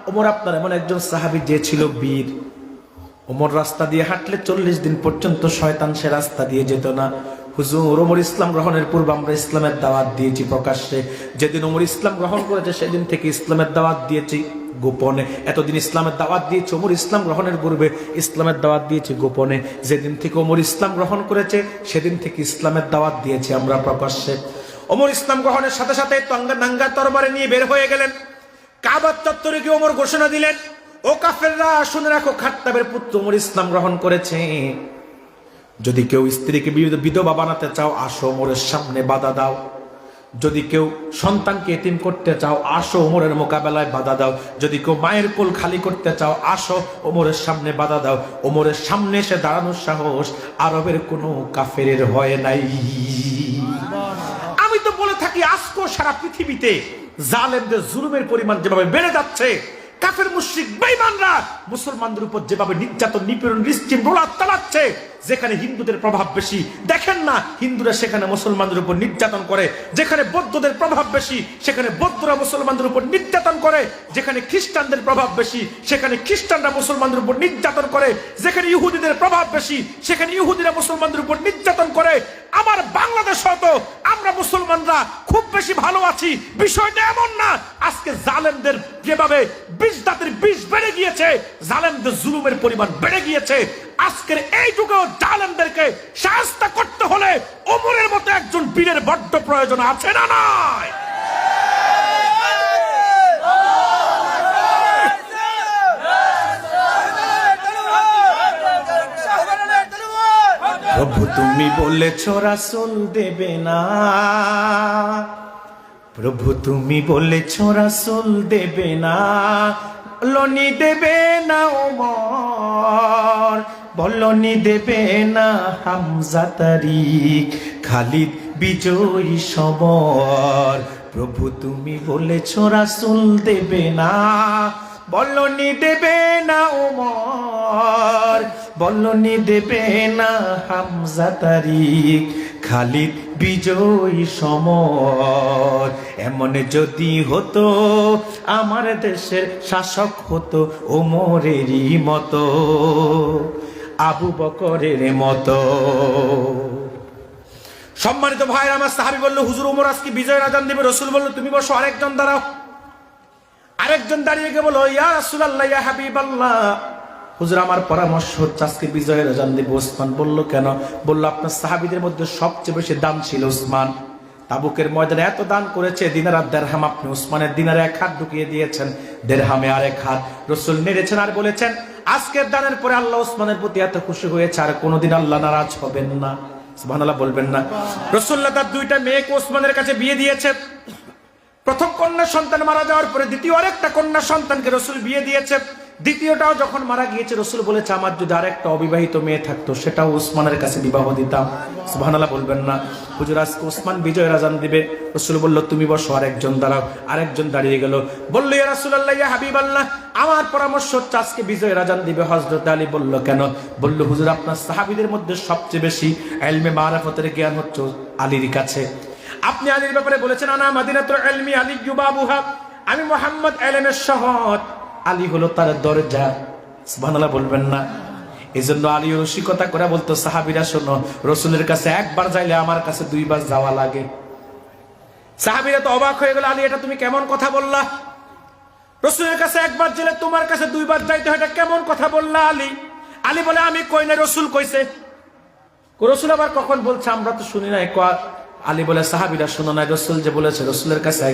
ওমর আপনার এমন একজন সাহাবী যে ছিল বীর। ওমর রাস্তা দিয়ে হাঁটলে 40 দিন পর্যন্ত শয়তান সে রাস্তা দিয়ে যেত না। হুজুর ওমর ইসলাম গ্রহণের পূর্বে আমরা ইসলামের দাওয়াত দিয়েছি প্রকাশ্যে, যেদিন ওমর ইসলাম গ্রহণ করেছে সেদিন থেকে ইসলামের দাওয়াত দিয়েছি গোপনে। এতদিন ইসলামের দাওয়াত দিয়েছি, ওমর ইসলাম গ্রহণের পূর্বে ইসলামের দাওয়াত দিয়েছি গোপনে। যেদিন থেকে ওমর ইসলাম গ্রহণ করেছে সেদিন থেকে ইসলামের দাওয়াত দিয়েছি আমরা প্রকাশ্যে। ওমর ইসলাম গ্রহণের সাথে সাথে নাঙ্গা তরবারে নিয়ে বের হয়ে গেলেন। কাবার চত্বরে গিয়ে ওমর ঘোষণা দিলেন, ও কাফেররা শুনে রাখো, খাত্তাবের পুত্র ওমর ইসলাম গ্রহণ করেছে। যদি কেউ স্ত্রীকে বিধবা বানাতে চাও আসো ওমরের সামনে বাধা দাও। যদি কেউ সন্তানকে এতিম করতে চাও আসো ওমরের মোকাবেলায় বাধা দাও। যদি কেউ মায়ের কোল খালি করতে চাও আসো ওমরের সামনে বাধা দাও। ওমরের সামনে এসে দাঁড়ানোর সাহস আরবের কোনো কাফেরের হয় নাই। আমি তো বলে থাকি আজকে সারা পৃথিবীতে জালেমদের জুলুমের পরিমাণ যেভাবে বেড়ে যাচ্ছে, কাফের মুশরিক বেঈমানরা মুসলমানদের উপর যেভাবে নির্যাতন নিপীড়ন নিশ্চিম রোলার চালাচ্ছে, যেখানে হিন্দুদের প্রভাব বেশি দেখেন না হিন্দুরা সেখানে মুসলমানদের উপর নির্যাতন করে, যেখানে বৌদ্ধদের প্রভাব বেশি সেখানে বৌদ্ধরা মুসলমানদের উপর নির্যাতন করে, যেখানে খ্রিস্টানদের প্রভাব বেশি সেখানে খ্রিস্টানরা মুসলমানদের উপর নির্যাতন করে, যেখানে ইহুদিদের প্রভাব বেশি সেখানে ইহুদিরা মুসলমানদের উপর নির্যাতন করে। আমার বাংলাদেশ হয়তো আমরা মুসলমানরা খুব বেশি ভালো আছি, বিষয়টা এমন না। আজকে জালেমদের যেভাবে বিষ দাঁতের বিষ বেড়ে গিয়েছে, জালেমদের জুলুমের পরিমাণ বেড়ে গিয়েছে, আজকের এই যুগেও জালেমদেরকে শায়েস্ত করতে হলে ওমরের মতো একজন বীরের বড্ড প্রয়োজন আছে না নাই? প্রভু তুমি বলেছ রাসূল দেবে না, প্রভু তুমি বলেছ রাসূল দেবে না, বলনি দেবে না ওমর, বলনি দেবে না হামজা তারিক খালিদ বিজয়ী সমর। প্রভু তুমি বলেছ রাসূল দেবে না, বলনি দেবে না ওমর, বলনি দেবে না হামজা তারিক খালিদ বিজয়ী সমর। এমন যদি হতো আমার দেশের শাসক হতো ওমরেরই মতো, আবু বকরের মতো। সম্মানিত ভাইরা আমার, সাহাবী বলল হুজুর ওমর আজকে বিজয়ের আজান দিবে। রাসূল বলল তুমি বসো, আরেকজন দাঁড়াও। আরেকজন দাঁড়িয়ে গিয়ে বলল ইয়া রাসূলুল্লাহ ইয়া হাবিবাল্লাহ, হুজুর আমার পরামর্শ হচ্ছে আজকে বিজয়ের আজান দিব। ওসমান বলল কেন? বলল আপনার সাহাবীদের মধ্যে সবচেয়ে বেশি দান ছিল ওসমান, তাবুকের ময়দানে এত দান করেছে, দিনার আর দেরহাম আপনি ওসমানের দিনারে এক হাত ঢুকিয়ে দিয়েছেন, দেরহামে আরেক হাত। রাসূল নেড়েছেন আর বলেছেন আজকের দানের পরে আল্লাহ ওসমানের প্রতি এত খুশি হয়েছে আর কোনোদিন আল্লাহ নারাজ হবেন না। সুবহানাল্লাহ বলবেন না? রাসূলুল্লাহ তার দুইটা মেয়েকে ওসমানের কাছে বিয়ে দিয়েছে। প্রথম কন্যা সন্তান মারা যাওয়ার পরে দ্বিতীয় আরেকটা কন্যা সন্তানকে রাসূল বিয়ে দিয়েছে। দ্বিতীয়টাও যখন মারা গিয়েছে রাসূল বলেছে আমার যদি আরেকটা অবিবাহিত মেয়ে থাকতো সেটাও ওসমানের কাছে বিবাহ দিতাম। সুবহানাল্লাহ বলবেন না? হুজুর আজকে ওসমান বিজয়ের আজান দিবে। রাসূল বলল তুমি বসো, আরেকজন দাঁড়াও। আরেকজন দাঁড়িয়ে গেল, বলল ইয়া রাসূলুল্লাহ ইয়া হাবিবাল্লাহ, আমার পরামর্শ হচ্ছে আজকে বিজয়ের আজান দিবে হযরত আলী। বলল কেন? বলল হুজুর আপনার সাহাবীদের মধ্যে সবচেয়ে বেশি ইলমে মারিফতের জ্ঞান হচ্ছে আলীর কাছে। আপনি আলীর ব্যাপারে বলেছেন আনা মাদিনাতুল ইলমি আলিয়্যু বাবুহা, আমি মুহাম্মদ ইলমের শহর, আলী হলো তার দরজা। সুবহানাল্লাহ বলবেন না? এজন্য আলী রসিকতা করে বলতো সাহাবীরা শোনো, রাসূলের কাছে একবার যাইলে আমার কাছে দুইবার যাওয়া লাগে। সাহাবীরা তো অবাক হয়ে গেল, আলী এটা তুমি কেমন কথা বললা? রাসূলের কাছে একবার গেলে তোমার কাছে দুইবার যাইতে হয়, এটা কেমন কথা বললা আলী? আলী বলে আমি কই না, রাসূল কইছে। রাসূল আবার কখন বলছে আমরা তো শুনি নাই। আলী বলে সাহাবীরা শুনো না, রাসূল যে বলেছে। রাসূলের কাছে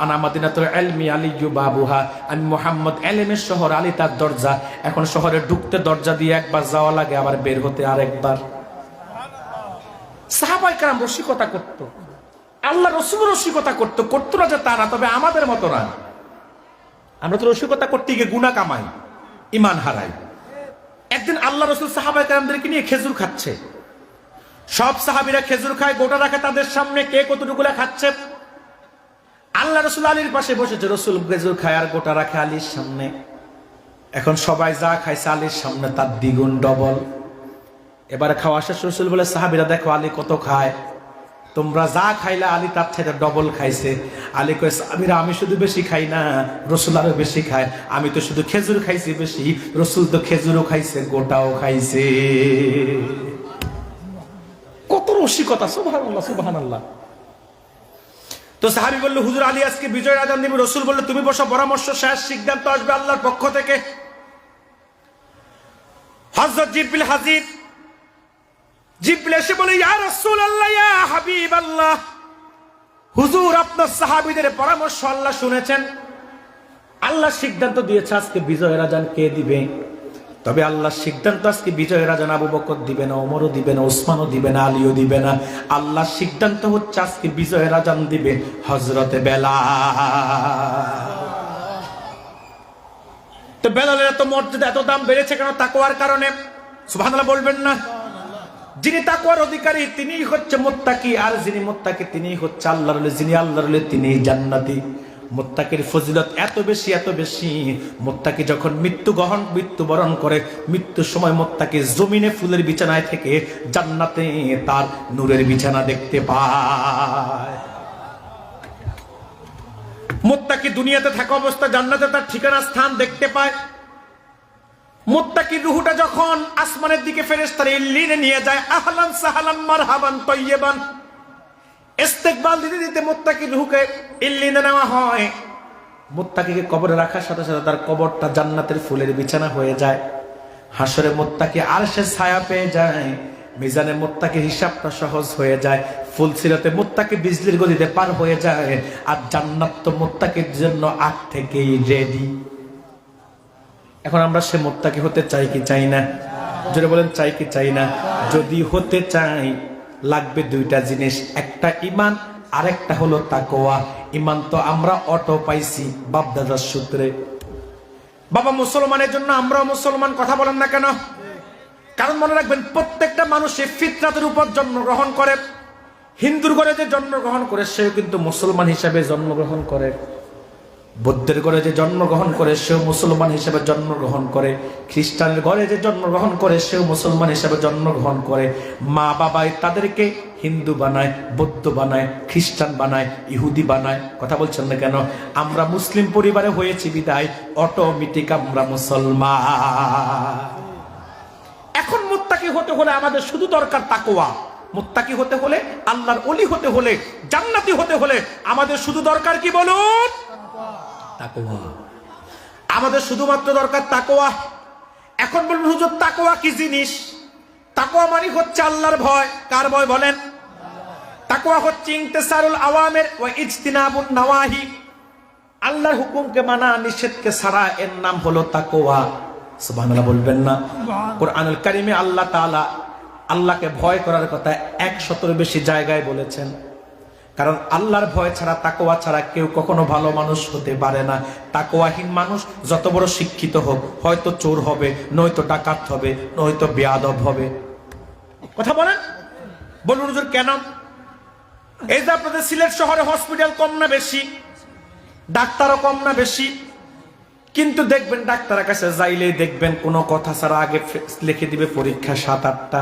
আনা মাদিনাতুল ইলমি আলিয়্যু বাবুহা, আমি মুহাম্মদ ইলমের শহর, আলী তার দরজা। এখন শহরে ঢুকতে দরজা দিয়ে একবার যাওয়া লাগে, আবার বের হতে আরেকবার। সাহাবায়ে কেরাম রসিকতা করত, আল্লাহ রাসূল রসিকতা করত, করতো না যে তা না, তবে আমাদের মতো না। আমরা তো রসিকতা করতে গিয়ে গুনাহ কামাই, ঈমান হারাই। একদিন আল্লাহ রাসূল সাহাবায়ে কেরামদেরকে নিয়ে খেজুর খাচ্ছে। সব সাহাবীরা খেজুর খায়, গোটা রাখে তাদের সামনে, কে কতটুকুলা খাচ্ছে। আল্লাহ রাসূল আলীর পাশে বসেছে, রাসূল খেজুর খায় আর গোটা রাখে আলীর সামনে। এখন সবাই যা খাইছে আলীর সামনে তার দ্বিগুণ ডবল। এবারে খাওয়া শেষ, রাসূল বলে সাহাবীরা দেখো আলী কত খায়, তোমরা যা খাইলা আলী তার থেকে ডবল খাইছে। আলী কয় সাহাবীরা আমি শুধু বেশি খাই না, রাসূল আরো বেশি খায়। আমি তো শুধু খেজুর খাইছি বেশি, রাসূল তো খেজুরও খাইছে গোটাও খাইছে। কত রসিকতা, সুবহানাল্লাহ সুবহানাল্লাহ। তো সাহাবী বলল, হুজুর আলী আজকে বিজয়ের আযান দিবে। রাসূল বলল, তুমি বসো, পরামর্শ শেষ, সিদ্ধান্ত আসবে আল্লাহর পক্ষ থেকে। হযরত জিবরিল হাজির। জিবরিল এসে বলে, ইয়া রাসূলুল্লাহ, ইয়া হাবিবাল্লাহ, হুজুর আপনার সাহাবীদের পরামর্শ আল্লাহ শুনেছেন। আল্লাহ সিদ্ধান্ত দিয়েছে আজকে বিজয়ের আযান কে দিবে। তবে আল্লাহর সিদ্ধান্ত আজকে বিজয়ের আযান আবু বকর দিবে না, ওমরও দিবে না, ওসমানও দিবে না, আলীও দিবে না। আল্লাহর সিদ্ধান্ত হচ্ছে আজকে বিজয়ের আযান দিবে হযরতে বেলাল। তো বেলালের এত মর্যাদা, এত দাম বেড়েছে কেন? তাকওয়ার কারণে। সুবহানাল্লাহ বলবেন না? যিনি তাকওয়ার অধিকারী তিনিই হচ্ছে মুত্তাকি, আর যিনি মুত্তাকি তিনিই হচ্ছে আল্লাহর ওলি, যিনি আল্লাহর ওলি তিনিই জান্নাতি। মুত্তাকির ফজিলত এত বেশি, এত বেশি, মুত্তাকি যখন মৃত্যুবরণ করে, মৃত্যুর সময় মুত্তাকি জমিনে ফুলের বিছানায় থেকে জান্নাতে তার নূরের বিছানা দেখতে পায়। মুত্তাকি দুনিয়াতে থাকা অবস্থা জান্নাতে তার ঠিকানা স্থান দেখতে পায়। মুত্তাকির রূহটা যখন আসমানের দিকে ফেরেশতারা ইল্লিনে নিয়ে যায়, আহলান সাহলান মারহাবান তাইয়্যিবান, ইস্তেকবাল দিতে দিতে মুত্তাকির রূহকে ইল্লিনে নেওয়া হয়। মুত্তাকিকে কবরে রাখার সাথে সাথে তার কবরটা জান্নাতের ফুলের বিছানা হয়ে যায়। হাসরে মুত্তাকি আরশের ছায়া পেয়ে যায়। মিজানে মুত্তাকির হিসাবটা সহজ হয়ে যায়। ফুলসিরাতে মুত্তাকি বিজলির গতিতে পার হয়ে যায়। আর জান্নাত তো মুত্তাকির জন্য আগ থেকেই রেডি। এখন আমরা সে মুত্তাকি হতে চাই কি চাই না? জোরে বলেন, চাই কি চাই না? যদি হতে চাই লাগবে দুইটা জিনিস, একটা ঈমান, আরেকটা হলো তাকওয়া। ঈমান তো আমরা অটো পাইছি বাপ দাদার সূত্রে। বাবা মুসলমানের জন্য আমরাও মুসলমান, কথা বলেন না কেন? কারণ মনে রাখবেন, প্রত্যেকটা মানুষের ফিতরাতের উপর জন্মগ্রহণ করে। হিন্দুর ঘরে যে জন্মগ্রহণ করে সেও কিন্তু মুসলমান হিসেবে জন্মগ্রহণ করে। বৌদ্ধের ঘরে যে জন্মগ্রহণ করে সেও মুসলমান হিসেবে জন্মগ্রহণ করে। খ্রিস্টানের ঘরে যে জন্মগ্রহণ করে সেও মুসলমান হিসেবে জন্মগ্রহণ করে। মা বাবাই তাদেরকে হিন্দু বানায়, বৌদ্ধ বানায়, খ্রিস্টান বানায়, ইহুদি বানায়। কথা বলছেন না কেন? আমরা মুসলিম পরিবারে হয়েছি বিদায় অটোমেটিক আমরা মুসলমান। এখন মুত্তাকি হতে হলে আমাদের শুধু দরকার তাকওয়া। মুত্তাকি হতে হলে, আল্লাহর ওলি হতে হলে, জান্নাতি হতে হলে আমাদের শুধু দরকার কি বলুন? তাকওয়া। আমাদের শুধুমাত্র দরকার তাকওয়া। এখন বলুন হুজুর, তাকওয়া কি জিনিস? তাকওয়া মানে হচ্ছে আল্লাহর ভয়। কার ভয় বলেন? তাকওয়া হচ্ছে ইনতিসারুল আওয়ামির ওয়া ইজতিনাবুন নাওয়াহি। আল্লাহর হুকুমকে মানা, নিষেধকে ছাড়া, এর নাম হলো তাকওয়া। সুবহানাল্লাহ বলবেন না? কোরআনুল কারীমে আল্লাহ তাআলা আল্লাহকে ভয় করার কথা 100-এর বেশি জায়গায় বলেছেন। কারণ আল্লাহর ভয় ছাড়া, তাকওয়া ছাড়া কেউ কখনো ভালো মানুষ হতে পারে না। তাকওয়াহীন মানুষ যত বড় শিক্ষিত হোক, হয়তো চোর হবে, নয়তো ডাকাত হবে, নয়তো বেয়াদব হবে। কথা বলেন? বলুন হুজুর কেন? এই যে আপনাদের সিলেট শহরে হসপিটাল কম না বেশি? ডাক্তারও কম না বেশি? কিন্তু দেখবেন ডাক্তারের কাছে যাইলেই দেখবেন কোনো কথা ছাড়া আগে লিখে দিবে পরীক্ষা 7-8টা।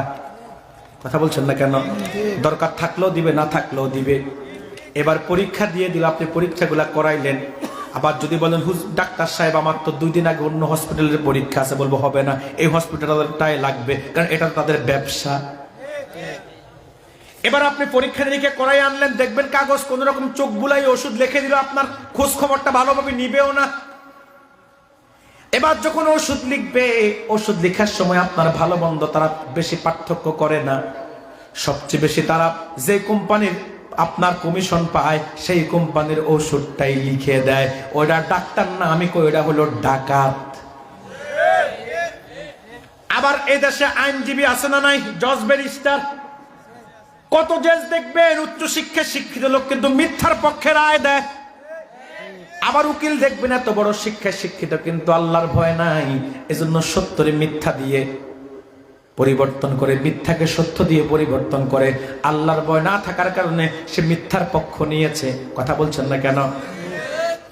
কথা বলছেন না কেন? দরকার থাকলেও দিবে, না থাকলেও দিবে। এবার পরীক্ষা দিয়ে দিল, আপনি পরীক্ষাগুলা করাইলেন। আবার যদি বলেন ডাক্তার সাহেব আমার তো 2 দিন আগে অন্য হসপিটালের পরীক্ষা আছে, বলবো হবে না, এই হসপিটালটাই লাগবে, কারণ এটা তাদের ব্যবসা। এবার আপনি পরীক্ষা নিরীক্ষা করাই আনলেন, দেখবেন কাগজ কোন রকম চোখ বুলাই ওষুধ লিখে দিল, আপনার খোঁজ খবরটা ভালোভাবে নিবেও না। এবার যখন ওষুধ লিখবে, ওষুধ লেখার সময় আপনার ভালো মন্দ তারা বেশি পার্থক্য করে না। সবচেয়ে বেশি তারা যে কোম্পানির আপনার কমিশন পায় সেই কোম্পানির ওষুধটাই লিখে দেয়। ওটা ডাক্তার না, আমি কই ওটা হলো ডাকাত। আবার এই দেশে আইনজীবী আছে না নাই? জজ ব্যারিস্টার কত জজ দেখবেন উচ্চ শিক্ষায় শিক্ষিত লোক, কিন্তু মিথ্যার পক্ষে রায় দেয়। আবার উকিল দেখবেন এত বড় শিক্ষায় শিক্ষিত, কিন্তু আল্লাহর ভয় নাই, এজন্য সত্যরে মিথ্যা দিয়ে পরিবর্তন করে, মিথ্যাকে সত্য দিয়ে পরিবর্তন করে। আল্লাহর ভয় না থাকার কারণে সে মিথ্যার পক্ষ নিয়েছে। কথা বলছেন না কেন?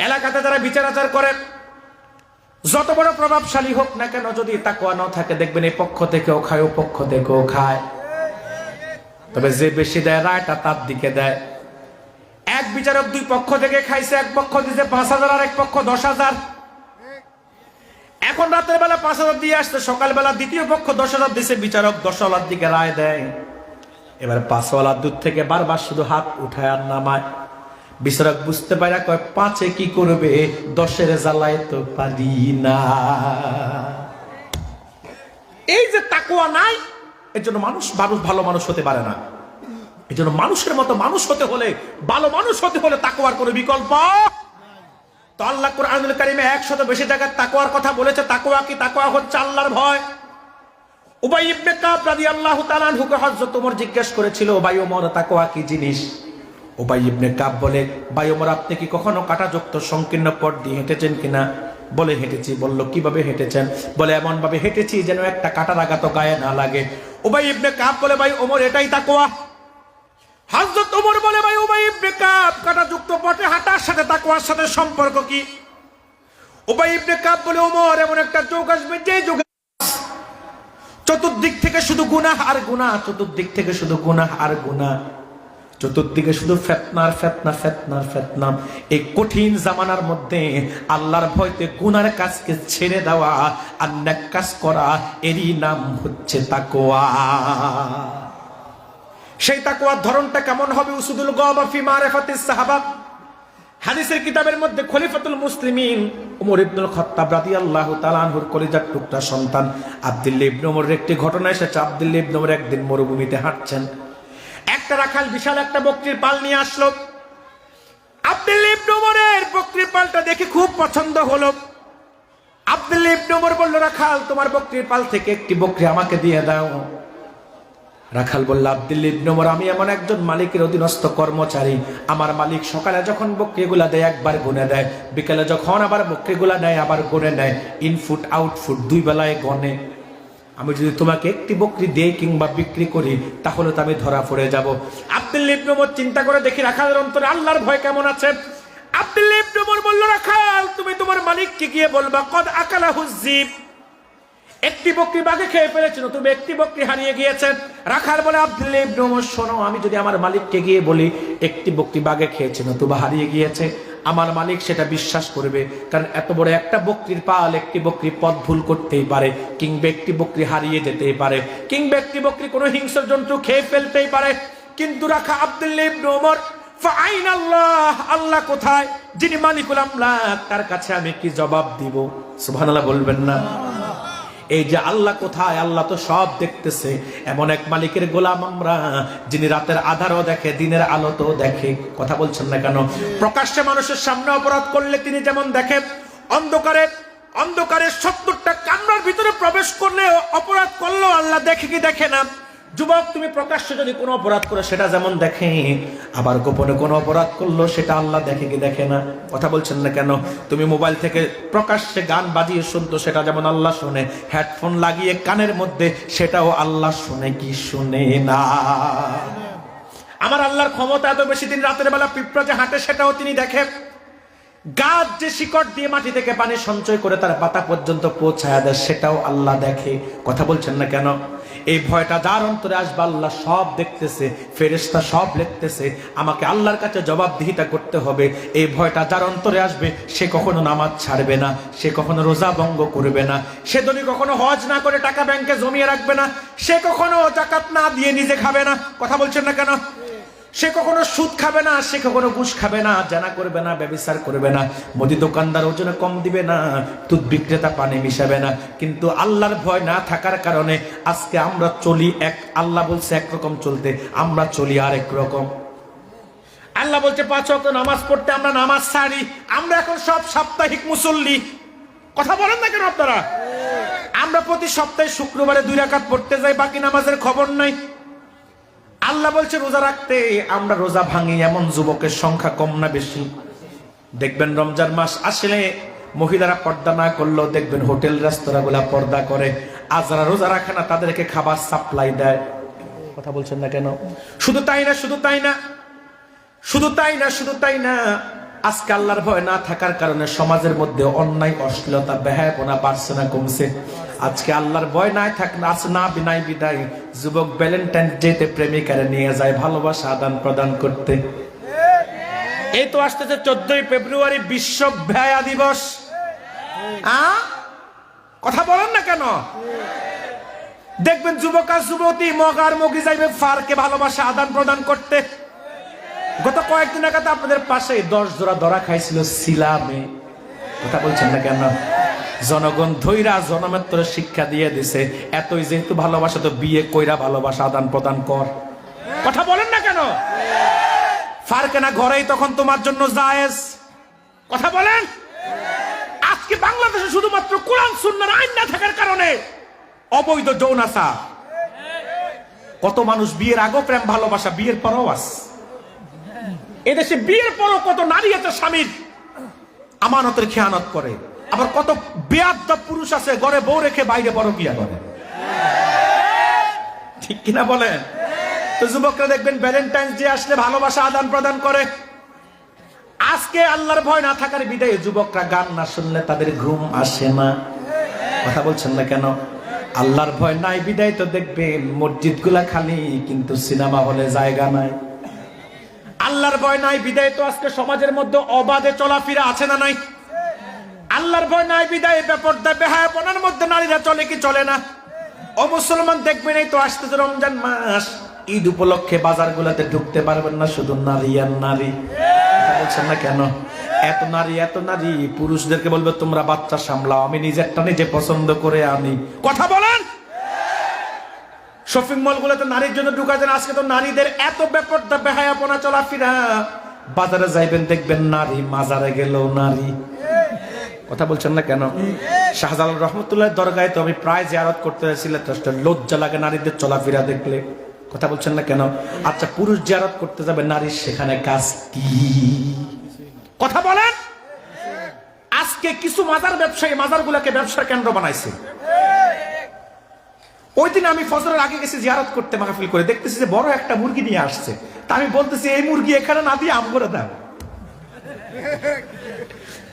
এলাকাতে যারা বিচার আচার করে, যত বড় প্রভাবশালী হোক না কেন, যদি তাকওয়া না থাকে দেখবেন এই পক্ষ থেকেও খায়, ও পক্ষ থেকেও খায়। তবে যে বেশি দেয় রায়টা তার দিকে দেয়। এক বিচারক 2 পক্ষ থেকে খাইছে, এক পক্ষ দিছে 5,000 আর এক পক্ষ 10,000। এখন রাতের বেলা 5,000 দিয়ে আসছে, সকালবেলা দ্বিতীয় পক্ষ 10,000 দিছে, বিচারক 10,000 দিকে রায় দেয়। এবার পাঁচওয়ালা দুধ থেকে বারবার শুধু হাত উঠায় আর নামায়। বিচারক বুঝতে পারে, কয় পাঁচে কি করবে, 10-এর জ্বালায় তো পারি না। এই যে তাকওয়া নাই, এর জন্য মানুষ ভালো মানুষ হতে পারে না। এই জন্য মানুষের মতো মানুষ হতে হলে, ভালো মানুষ হতে হলে তাকওয়ার কোনো বিকল্প। তো আল্লাহ কুরআনুল কারীমে 100 বেশি জায়গায় তাকওয়ার কথা বলেছে। তাকওয়া কি? তাকওয়া হচ্ছে আল্লাহর ভয়। উবাই ইবনে কাব রাদিয়াল্লাহু তাআলা আনহুকে হযরত ওমর জিজ্ঞেস করেছিল, ভাই ওমর, তাকওয়া কি জিনিস? উবাই ইবনে কাব বলে, ভাই ওমর, আপনি কি কখনো কাঁটাযুক্ত সংকীর্ণ পথ দিয়ে হেঁটেছেন কিনা? বলে, হেঁটেছি। বলল, কিভাবে হেঁটেছেন? বলে, এমন ভাবে হেঁটেছি যেন একটা কাঁটার আঘাত গায়ে না লাগে। উবাই ইবনে কাব বলে, ভাই ওমর, এটাই তাকওয়া। হযরত ওমর বলে, ভাই উবাই ইবনে কাব, কাঁটাযুক্ত পথে হাঁটার সাথে তাকওয়ার সাথে সম্পর্ক কি? উবাই ইবনে কাব বলে, ওমর, এমন একটা যুগ আসবে যে যুগে চতুর্দিক থেকে শুধু গুনাহ আর গুনাহ, চতুর্দিক থেকে শুধু গুনাহ আর গুনাহ, চতুর্দিকে শুধু ফিতনার ফিতনা, ফিতনার ফিতনা। এই কঠিন জামানার মধ্যে আল্লাহর ভয়তে গুনার কাজকে ছেড়ে দেওয়া আর নেক কাজ করা, এরই নাম হচ্ছে তাকওয়া। সেই তাকওয়ার ধরনটা কেমন হবে? উসুদুল গাবা ফি মারিফাতিস সাহাবা হাদিসের কিতাবের মধ্যে খলিফাতুল মুসলিমিন ওমর ইবনুল খাত্তাব রাদিয়াল্লাহু তাআলা আনহুর কলিজার টুকরা সন্তান আব্দুল্লাহ ইবনে ওমরের একটি ঘটনা এসেছে। আব্দুল্লাহ ইবনে ওমর একদিন মরুভূমিতে হাঁটছেন। একটা রাখাল বিশাল একটা বকরির পাল নিয়ে আসলো। আব্দুল্লাহ ইবনে ওমরের বকরির পালটা দেখে খুব পছন্দ হলো। আব্দুল্লাহ ইবনে ওমর বলল, রাখাল, তোমার বকরির পাল থেকে একটি বকরি আমাকে দিয়ে দাও। রাখাল বলল, আব্দুল্লাহ ইবনে ওমর, আমি এমন একজন মালিকের অধীনস্থ কর্মচারী, আমার মালিক সকালে যখন বকরিগুলা দেয় একবার গুনে দেয়, বিকেলে যখন আবার বকরিগুলা নেয় আবার গুনে নেয়, ইনফুট আউটফুট 2 বেলায় গনে। আমি যদি তোমাকে একটি বকরি দেই কিংবা বিক্রি করি, তাহলে তো আমি ধরা পড়ে যাব। আব্দুল্লাহ ইবনে ওমর চিন্তা করে দেখি রাখালের অন্তরে আল্লাহর ভয় কেমন আছে। আব্দুল্লাহ ইবনে ওমর বলল, রাখাল, তুমি তোমার মালিককে গিয়ে বলবা, কদ আকালাহু যিব, একটি বকরি বাঘে খেয়ে ফেলেছিল, তুমি একটি বকরি হারিয়ে গিয়েছে। রাখাল বলে, আব্দুল্লাহ ইবনে ওমর, শোনো, আমি যদি আমার মালিককে গিয়ে বলি একটি বকরি বাঘে খেয়েছে, নতুবা হারিয়ে গিয়েছে, আমার মালিক সেটা বিশ্বাস করবে। কারণ এত বড় একটা বকরির পাল, একটি বকরি পথ ভুল করতেই পারে, কিংবা একটি বকরি হারিয়ে যেতেই পারে, কিংবা একটি বকরি কোনো হিংস্র জন্তু খেয়ে ফেলতেই পারে। কিন্তু রাখা আব্দুল্লাহ ইবনে ওমর, ফাআইনাল্লাহ, আল্লাহ কোথায়? যিনি মালিকুল আমলাক, তার কাছে আমি কি জবাব দিব? সুবহানাল্লাহ বলবেন না? এই যে আল্লাহ কোথায়, আল্লাহ তো সব দেখতেছে। এমন এক মালিকের গোলাম আমরা, যিনি রাতের আধারও দেখে, দিনের আলোতেও দেখে। কথা বলছেন না কেন? প্রকাশ্যে মানুষের সামনে অপরাধ করলে তিনি যেমন দেখে, অন্ধকারে 70টা কামরার ভিতরে প্রবেশ করলে, অপরাধ করলেও আল্লাহ দেখে কি দেখে না? যুবক, তুমি প্রকাশ্যে যদি কোনো অপরাধ করো সেটা যেমন দেখে, আবার গোপনে কোনো অপরাধ করলো সেটা আল্লাহ দেখে কি দেখে না? কথা বলছেন না কেন? তুমি মোবাইল থেকে প্রকাশ্যে গান বাজিয়ে শুনতো, সেটা যেমন আল্লাহ শুনে, হেডফোন লাগিয়ে কানের মধ্যে, সেটাও আল্লাহ শুনে কি শুনে না? আমার আল্লাহর ক্ষমতা এত বেশি, দিন রাতের বেলা পিঁপড়া যে হাঁটে সেটাও তিনি দেখে। গাছ যে শিকড় দিয়ে মাটি থেকে পানি সঞ্চয় করে তার পাতা পর্যন্ত পৌঁছায় দেয়, সেটাও আল্লাহ দেখে। কথা বলছেন না কেন? এই ভয়টা যার অন্তরে আসবে, আল্লাহ সব দেখতেছে, ফেরেশতা সব লিখতেছে, আমাকে আল্লাহর কাছে জবাবদিহিতা করতে হবে। এই ভয়টা যার অন্তরে আসবে, সে কখনো নামাজ ছাড়বে না, সে কখনো রোজা ভঙ্গ করবে না, সে ধনী কখনো হজ না করে টাকা ব্যাংকে জমিয়ে রাখবে না, সে কখনো যাকাত না দিয়ে নিজে খাবে না। কথা বলছেন না কেন? সে কখনো সুদ খাবে না, সে কখনো ঘুষ খাবে না, জানা করবে না, ব্যভিচার করবে না, মুদি দোকানদার ওজনে কম দিবে না, দুধ বিক্রেতা পানি মিশাবে না। কিন্তু আল্লাহর ভয় না থাকার কারণে আজকে আমরা চলি এক, আল্লাহ বলছে একরকম চলতে, আমরা চলি আরেক রকম। আল্লাহ বলছে 5 ওয়াক্ত নামাজ পড়তে, আমরা নামাজ ছাড়ি। আমরা এখন সব সাপ্তাহিক মুসল্লি। কথা বলেন না কেন আপনারা? আমরা প্রতি সপ্তাহে শুক্রবারে 2 রাকাত পড়তে যাই, বাকি নামাজের খবর নাই। আল্লাহ বলছে রোজা রাখতে, আমরা রোজা ভাঙি। এমন যুবকের সংখ্যা কম না বেশি? দেখবেন রমজান মাস আসলে মহিলারা পর্দা না করলেও দেখবেন হোটেল রেস্তোরাঁগুলা পর্দা করে। আর যারা রোজা রাখে না তাদেরকে খাবার সাপ্লাই দেয়। কথা বলছেন না কেন? শুধু তাই না, আজকে আল্লাহর ভয় না থাকার কারণে সমাজের মধ্যে অন্যায়, অশ্লীলতা, বেহায়াপনা বাড়ছে না কমছে? আজকে আল্লাহর ভয় নাই না বিদায় যুবক ভ্যালেন্টাইন ডেতে প্রেমিকারে নিয়ে যায় ভালোবাসা আদান প্রদান করতে। এই তো আসতেছে 14ই ফেব্রুয়ারি, বিশ্ব বেহায়া দিবস। কথা বলেন না কেন? দেখবেন যুবক আর যুবতী মগার মগি যাইবে ফারকে ভালোবাসা আদান প্রদান করতে। গত কয়েকদিন আগে আপনাদের পাশে 10 জোড়া ধরা খাইছিল সিলামে। কথা বলছেন না কেন? জনগণ ধৈরা জনমাত্র শিক্ষা দিয়ে দিছে, এতই যেহেতু ভালোবাসা তো বিয়ে কইরা ভালোবাসা আদান প্রদান কর। কথা বলেন না কেন? ফারকে না ঘরেই তখন তোমার জন্য জায়েজ। কথা বলেন। আজকে বাংলাদেশে শুধুমাত্র কোরআন সুন্নাহর আইন না থাকার কারণে অবৈধ যৌনাচা। কত মানুষ বিয়ের আগে প্রেম ভালোবাসা, বিয়ের পরও আছে। এদেশে বিয়ের পরও কত নারী আছে স্বামীর আমানতের খেয়ানত করে। আবার কত বেয়াদব পুরুষ আছে ঘরে বউ রেখে বাইরে পরকিয়া করে। ঠিক কিনা বলেন? তো যুবকরা দেখবেন ভ্যালেন্টাইন্স ডে আসলে ভালোবাসা আদান প্রদান করে। আজকে আল্লাহর ভয় না থাকার বিদায়ে যুবকরা গান না শুনলে তাদের ঘুম আসে না। কথা বলছেন না কেন? আল্লাহর ভয় নাই বিদায় তো দেখবেন মসজিদ গুলা খালি, কিন্তু সিনেমা হলে জায়গা নাই। আল্লাহর ভয় নাই বিদায় তো আজকে সমাজের মধ্যে অবাধে চলাফেরা আছে না নাই? আল্লাহর ভয় নাই বিদায় বেপরদা বেহায়াপনার মধ্যে নারীরা চলে কি চলে না? ও মুসলমান দেখবেন এই তো আসতেছে রমজান মাস, ঈদ উপলক্ষে বাজারগুলোতে ঢুকতে পারবেন না, শুধু নারী আর নারী। বলছেন না কেন? এত নারী এত নারী, পুরুষদেরকে বলবে তোমরা বাচ্চা সামলাও, আমি নিজেরটা নিজে পছন্দ করে আনি। কথা বলেন। শপিং মল গুলোতে নারীর জন্য ঢুকা যায়। আজকে তো নারীদের এত বেপরদা বেহায়াপনা চলাফেরা। বাজারে যাইবেন দেখবেন নারী, মাজারে গেলেও নারী। কথা বলছেন না কেন? শাহজালাল রহমতুল্লাহ দরগায় তো আমি প্রায় জিয়ারত করতে যাচ্ছিলাম, লজ্জা লাগে নারীদের চলাফেরা দেখলে। কথা বলছেন না কেন? আচ্ছা পুরুষ জিয়ারত করতে যাবে, নারীর সেখানে কাজ কি? কথা বলেন। আজকে কিছু মাজার ব্যবসায়ী মাজারগুলোকে ব্যবসার কেন্দ্র বানাইছে। ওই দিন আমি ফজরের আগে গেছি জিয়ারত করতে, মাহফিল করে দেখতেছি যে বড় একটা মুরগি নিয়ে আসছে। তা আমি বলতেছি এই মুরগি এখানে না দিয়ে আম করে দাও।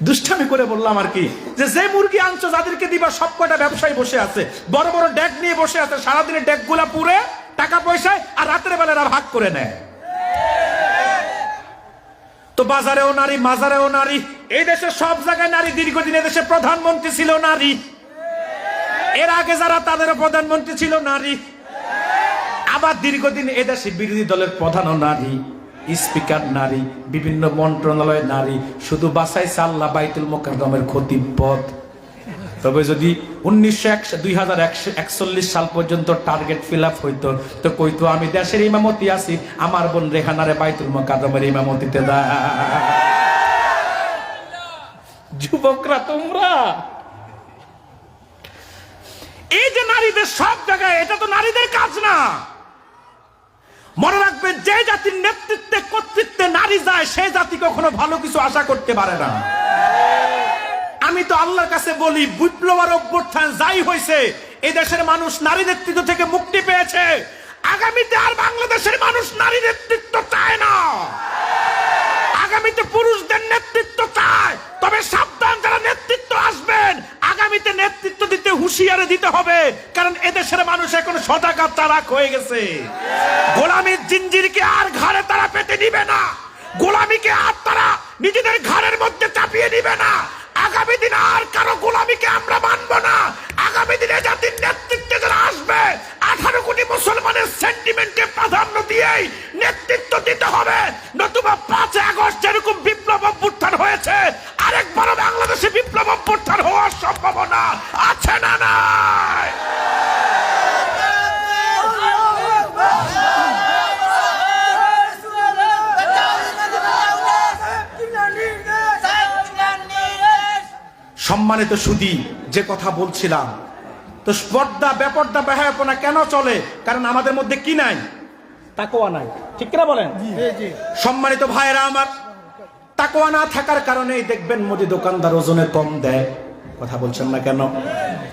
দুষ্টামি করে বললাম আর কি, যে মুরগি আনছো যাদেরকে দিবা সব কটা ব্যবসায়ী বসে আছে, বড় বড় ডেক নিয়ে বসে আছে, সারাদিনে ডেক গুলা পুরে টাকা পয়সায়, আর রাতের বেলা ভাগ করে নেয়। তো বাজারেও নারী, মাজারেও নারী, এই দেশে সব জায়গায় নারী। দীর্ঘদিন দেশে প্রধানমন্ত্রী ছিল নারী, এর আগে যারা তাদেরও প্রধানমন্ত্রী ছিল নারী। আবার দীর্ঘদিন এদেশে বিরোধী দলের প্রধানও নারী, স্পিকার নারী, বিভিন্ন মন্ত্রণালয় নারী। শুধু বাঁচাইছে আল্লাহ বাইতুল মুকাররমের খতিব পদ। তবে যদি 2041 সাল পর্যন্ত টার্গেট ফিল আপ হইতো তো কইতো আমি দেশের ইমামতি আছি, আমার বোন রেহানারে বাইতুল মুকাররমের ইমামতিতে দা। যুবকরা তোমরা এই যে নারীদের সব জায়গায়, এটা তো নারীদের কাজ না। মনে রাখবেন, যে জাতির নেতৃত্বে কর্তৃত্বে নারী যায় সেই জাতি কখনো ভালো কিছু আশা করতে পারে না। আমি তো আল্লাহর কাছে বলি, বিপ্লবের অভ্যুত্থান যাই হয়েছে, এই দেশের মানুষ নারী নেতৃত্ব থেকে মুক্তি পেয়েছে। আগামীতে আর বাংলাদেশের মানুষ নারী নেতৃত্ব চায় না। আগামীতে পুরুষদের নেতৃত্ব চায়। তবে সাবধান, যারা নেতৃত্ব আসবেন আগামীতে নেতৃত্ব দিতে হুঁশিয়ারি দিতে হবে, কারণ এদেশের মানুষ এখন সজাগ তারাক হয়ে গেছে। গোলামীর জিঞ্জিরকে আর ঘাড়ে তারা পেতে নিবে না, গোলামীকে আর তারা নিজেদের ঘাড়ের মধ্যে চাপিয়ে নিবে না। আগামী দিনে আর কারো গোলামীকে আমরা মানব না। আগামী দিনে জাতির নেতৃত্বে যারা আসবে 18 কোটি মুসলমানের সেন্টিমেন্টকে প্রাধান্য দিয়েই নেতৃত্ব দিতে হবে। নতুবা 5 আগস্ট যেরকম বিপ্লব অভ্যুত্থান হয়েছে, আরেকবারও বাংলাদেশে বিপ্লব অভ্যুত্থান হওয়ার সম্ভাবনা আছে না নাই? সম্মানিত সুধী, যে কথা বলছিলাম, তো পর্দা বেপর্দা বেহায়াপনা কেন চলে? কারণ আমাদের মধ্যে কি নাই? তাকওয়া নাই। ঠিক না বলেন? সম্মানিত ভাইরা আমার, তাকওয়া না থাকার কারণেই দেখবেন মুদি দোকানদার ওজনে কম দেয়। কথা বলছেন না কেন?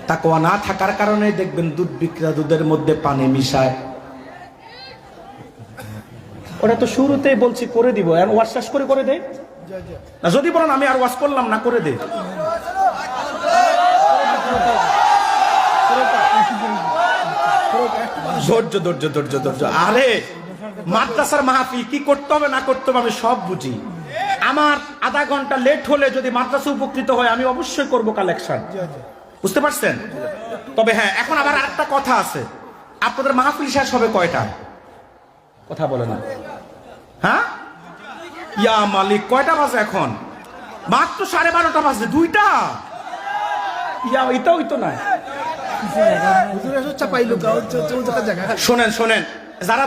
তাকওয়া না থাকার কারণেই দেখবেন দুধ বিক্রেতা দুধের মধ্যে পানি মিশায়। ওটা তো শুরুতেই বলছি করে দিব, ওয়াশ শেষ করে দেয় না। যদি বলেন আমি আর ওয়াশ করলাম না, করে দে। ধৈর্য। আরে মাদ্রাসার মাহফিল কি করতে হবে না করতে হবে আমি সব বুঝি। আমার আধা ঘন্টা লেট হলে যদি মাদ্রাসা উপকৃত হয় আমি অবশ্যই করব কালেকশন। বুঝতে পারছেন? তবে হ্যাঁ, এখন আবার আরেকটা কথা আছে। আপনাদের মাহফিল শেষ হবে কয়টা? কথা বলে না। হ্যাঁ, ইয়া মালিক, কয়টা বাজে এখন? মাত্র 12:30 বাজে। 2টা? ইয়া এটাও তো নাই। শোনেন শোনেন, যারা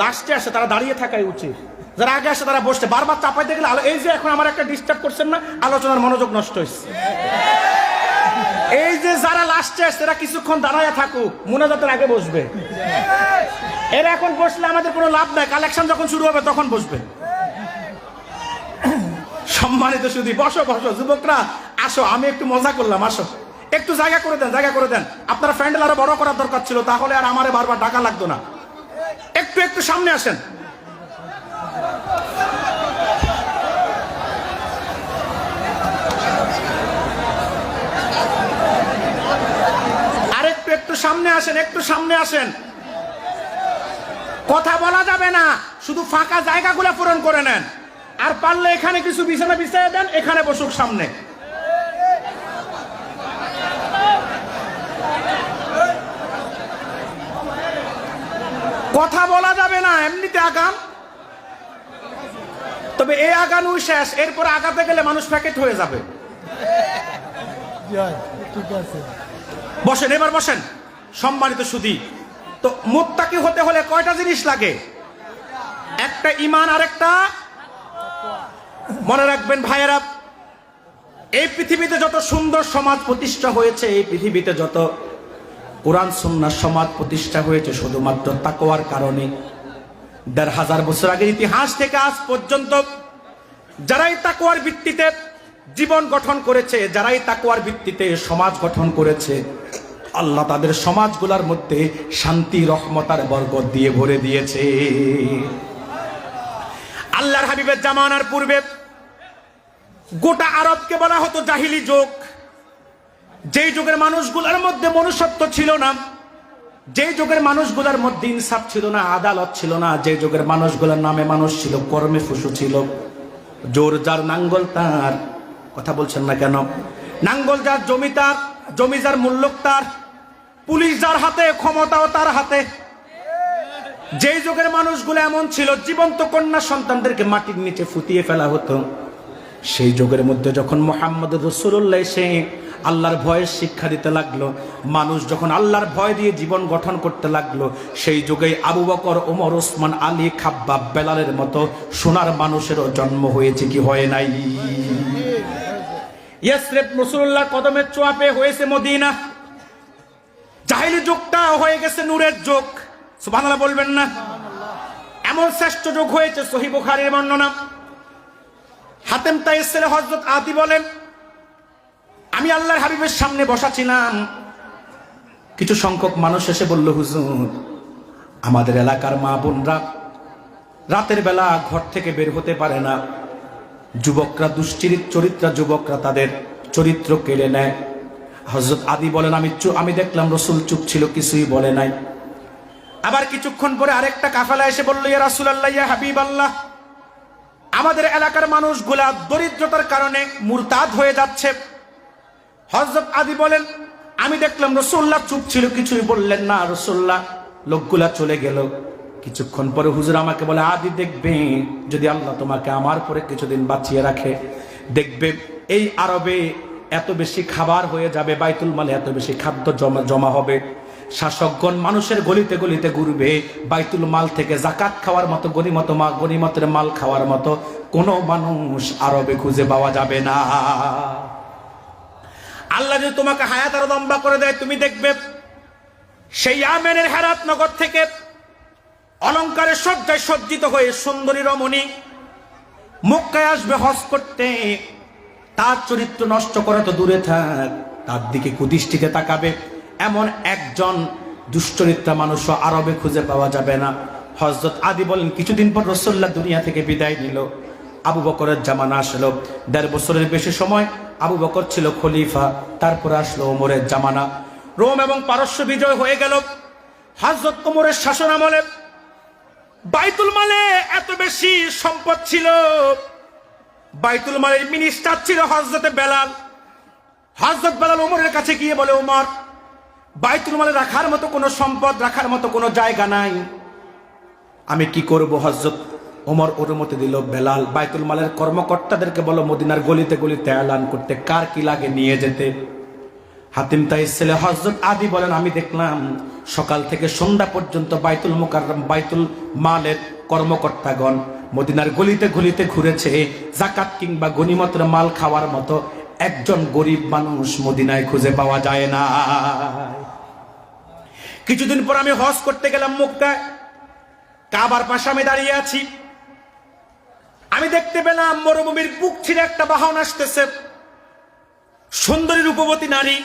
লাস্টে আসে তারা দাঁড়িয়ে থাকাই উচিত, যারা আগে আসে তারা বসতে। বারবার চাপাইতে গেলে এই যে এখন আমার একটা ডিস্টার্ব করছেন না, আলোচনার মনোযোগ নষ্ট হচ্ছে। এই যে যারা লাস্টে আসছে এরা কিছুক্ষণ দাঁড়ায় থাকুক, মুনাজাতের আগে বসবে। এরা এখন বসলে আমাদের কোনো লাভ নাই, কালেকশন যখন শুরু হবে তখন বসবে। সম্মানিত সুধী, বসো বসো, যুবকরা আসো, আমি একটু মজা করলাম, আসো একটু জায়গা করে দেন, জায়গা করে দেন। আপনারা প্যান্ডেল আরো বড় করার দরকার ছিল, তাহলে আর আমারে বারবার ডাকা লাগতো না। একটু একটু সামনে আসেন। আর একটু একটু সামনে আসেন, একটু সামনে আসেন। কথা বলা যাবে না, শুধু ফাঁকা জায়গাগুলো পূরণ করে নেন। আর পারলে এখানে কিছু বিছানা বিছিয়ে দেন, এখানে বসুক সামনে। কথা বলা যাবে না, এমনিতে আগাম। তবে এই আগানোই শেষ, এরপর আগাতে গেলে মানুষ প্যাকেট হয়ে যাবে। বসেন, এবার বসেন। সম্মানিত সুধী, তো মুত্তাকি হতে হলে কয়টা জিনিস লাগে? একটা ঈমান, আর একটা মনে রাখবেন ভাইয়েরা, এই পৃথিবীতে যত সুন্দর সমাজ প্রতিষ্ঠা হয়েছে, এই পৃথিবীতে যত কোরআন সুন্নাহ সমাজ প্রতিষ্ঠা হয়েছে, শুধুমাত্র তাকওয়ার কারণে। ১৫০০ বছর আগের ইতিহাস থেকে আজ পর্যন্ত যারাই তাকওয়ার ভিত্তিতে জীবন গঠন করেছে, যারাই তাকওয়ার ভিত্তিতে সমাজ গঠন করেছে, আল্লাহ তাদের সমাজগুলোর মধ্যে শান্তি, রহমত আর বরকত দিয়ে ভরে দিয়েছে। আল্লাহর হাবিবের জামানার পূর্বে গোটা আরবকে বলা হতো জাহিলি যুগ। যেই যুগের মানুষগুলোর মধ্যে মনুষ্যত্ব ছিল না, যেই যুগের মানুষগুলোর মধ্যে ইনসাফ ছিল না, আদালত ছিল না, যে যুগের মানুষগুলোর নামে মানুষ ছিল, কর্মে ফুসু ছিল। জোর যার নাঙ্গল তার, কথা বলছেন না কেন? নাঙ্গল যার, জমি তার, জমি যার, মূল্যক তার, পুলিশ যার হাতে, ক্ষমতাও তার হাতে। যেই যুগের মানুষগুলো এমন ছিল, জীবন্ত কন্যা সন্তানদেরকে মাটির নিচে ফুটিয়ে ফেলা হতো। সেই যুগের মধ্যে যখন মুহাম্মদ রাসূলুল্লাহ এসে আল্লাহর ভয়ের শিক্ষা দিতে লাগলো, মানুষ যখন আল্লাহর ভয় দিয়ে জীবন গঠন করতে লাগলো, সেই যুগেই আবু বকর, ওমর, ওসমান, আলী, খাব্বাব, বেলালের মতো সোনার মানুষেরও জন্ম হয়েছে, কি হয় নাই? ইয়াসরিব রাসূলুল্লাহ কদমের ছোঁয়া পেয়ে হয়েছে মদিনা। জাহিলি যুগটা হয়ে গেছে নূরের যুগ। সুবহানাল্লাহ বলবেন না? এমন শ্রেষ্ঠ যুগ হয়েছে, সহিহ বুখারীর বর্ণনা। হাতেম তাইয়ের ছেলে হযরত আদি বলেন, আমি আল্লাহর হাবিবের সামনে বসা ছিলাম, কিছু সংখ্যক মানুষ এসে বলল, হুজুর, আমাদের এলাকার মা বোনরা রাতের বেলা ঘর থেকে বের হতে পারে না, যুবকরা, দুশ্চরিত্রা যুবকরা তাদের চরিত্র কেড়ে নেয়। হযরত আদি বলেন, আমি দেখলাম রাসূল চুপ ছিল, কিছুই বলে নাই। আবার কিছুক্ষণ পরে আরেকটা কাফেলা এসে বলল, ইয়া রাসূলুল্লাহ, ইয়া হাবিবাল্লাহ, আমাদের এলাকার মানুষগুলা দরিদ্রতার কারণে মুরতাদ হয়ে যাচ্ছে। হযরত আদি বলেন, আমি দেখলাম রাসূলুল্লাহ চুপ ছিল, কিছুই বললেন না। রাসূলুল্লাহ, লোকগুলা চলে গেল। কিছুক্ষণ পরে হুজুর আমাকে বলে, আদি দেখবে, যদি আল্লাহ তোমাকে আমার পরে কিছুদিন বাঁচিয়ে রাখে, দেখবে এই আরবে এত বেশি খাবার হয়ে যাবে, বাইতুল মালে এত বেশি খাদ্য জমা হবে, শাসকগণ মানুষের গলিতে গলিতে ঘুরবে, বাইতুল মাল থেকে যাকাত খাওয়ার মতো, গনিমতের মাল খাওয়ার মতো কোনো মানুষ আরবে খুঁজে পাওয়া যাবে না। আল্লাহ যদি তোমাকে হায়াত আরো লম্বা করে দেয়, তুমি দেখবে সেই ইয়ামেনের হেরাত নগর থেকে অলংকারের সজ্জায় সজ্জিত হয়ে সুন্দরী রমণী মক্কায় আসবে হজ করতে। তার চরিত্র নষ্ট করা তো দূরে থাক, তার দিকে কুদৃষ্টিতে তাকাবে এমন একজন দুশ্চরিত্রা মানুষও আরবে খুঁজে পাওয়া যাবে না। হযরত আদি বলেন, কিছুদিন পর রাসূলুল্লাহ দুনিয়া থেকে বিদায় নিল। আবু বকরের জামানা আসলো। ১.৫ বছরের বেশি সময় আবু বকর ছিল খলিফা। তারপর আসলো ওমরের জামানা। রোম এবং পারস্য বিজয় হয়ে গেল। হযরত ওমরের শাসন আমলে বাইতুল মালে এত বেশি সম্পদ ছিল, বাইতুল মালের মিনিস্টার ছিল হযরত বেলাল। হযরত বেলাল ওমরের কাছে গিয়ে বলে, ওমর, বাইতুল মালে রাখার মতো কোনো সম্পদ, রাখার মতো কোনো জায়গা নাই। আমি কি করব? হযরত ওমর অনুমতি দিল, বেলাল বাইতুল মালের কর্মকর্তাদেরকে বলো মদিনার গলিতে গলিতে এলান করতে, কার কি লাগে নিয়ে যেতে। হাতিম তাইর ছেলে হযরত আদি বলেন, আমি দেখলাম সকাল থেকে সন্ধ্যা পর্যন্ত বাইতুল মুকাররম বাইতুল মালের কর্মকর্তাগণ মদিনার গলিতে গলিতে ঘুরেছে। যাকাত কিংবা গনিমতের মাল খাওয়ার মতো একজন গরিব মানুষ মদিনায় খুঁজে পাওয়া যায় না। কিছুদিন পর আমি হজ করতে গেলাম মক্কায়। কাবার পাশে আমি দাঁড়িয়ে আছি। আমি দেখতে পেলাম মরুভূমির বুক ছিঁড়ে একটা বাহন আসতেছে। সুন্দরী রূপবতী নারী,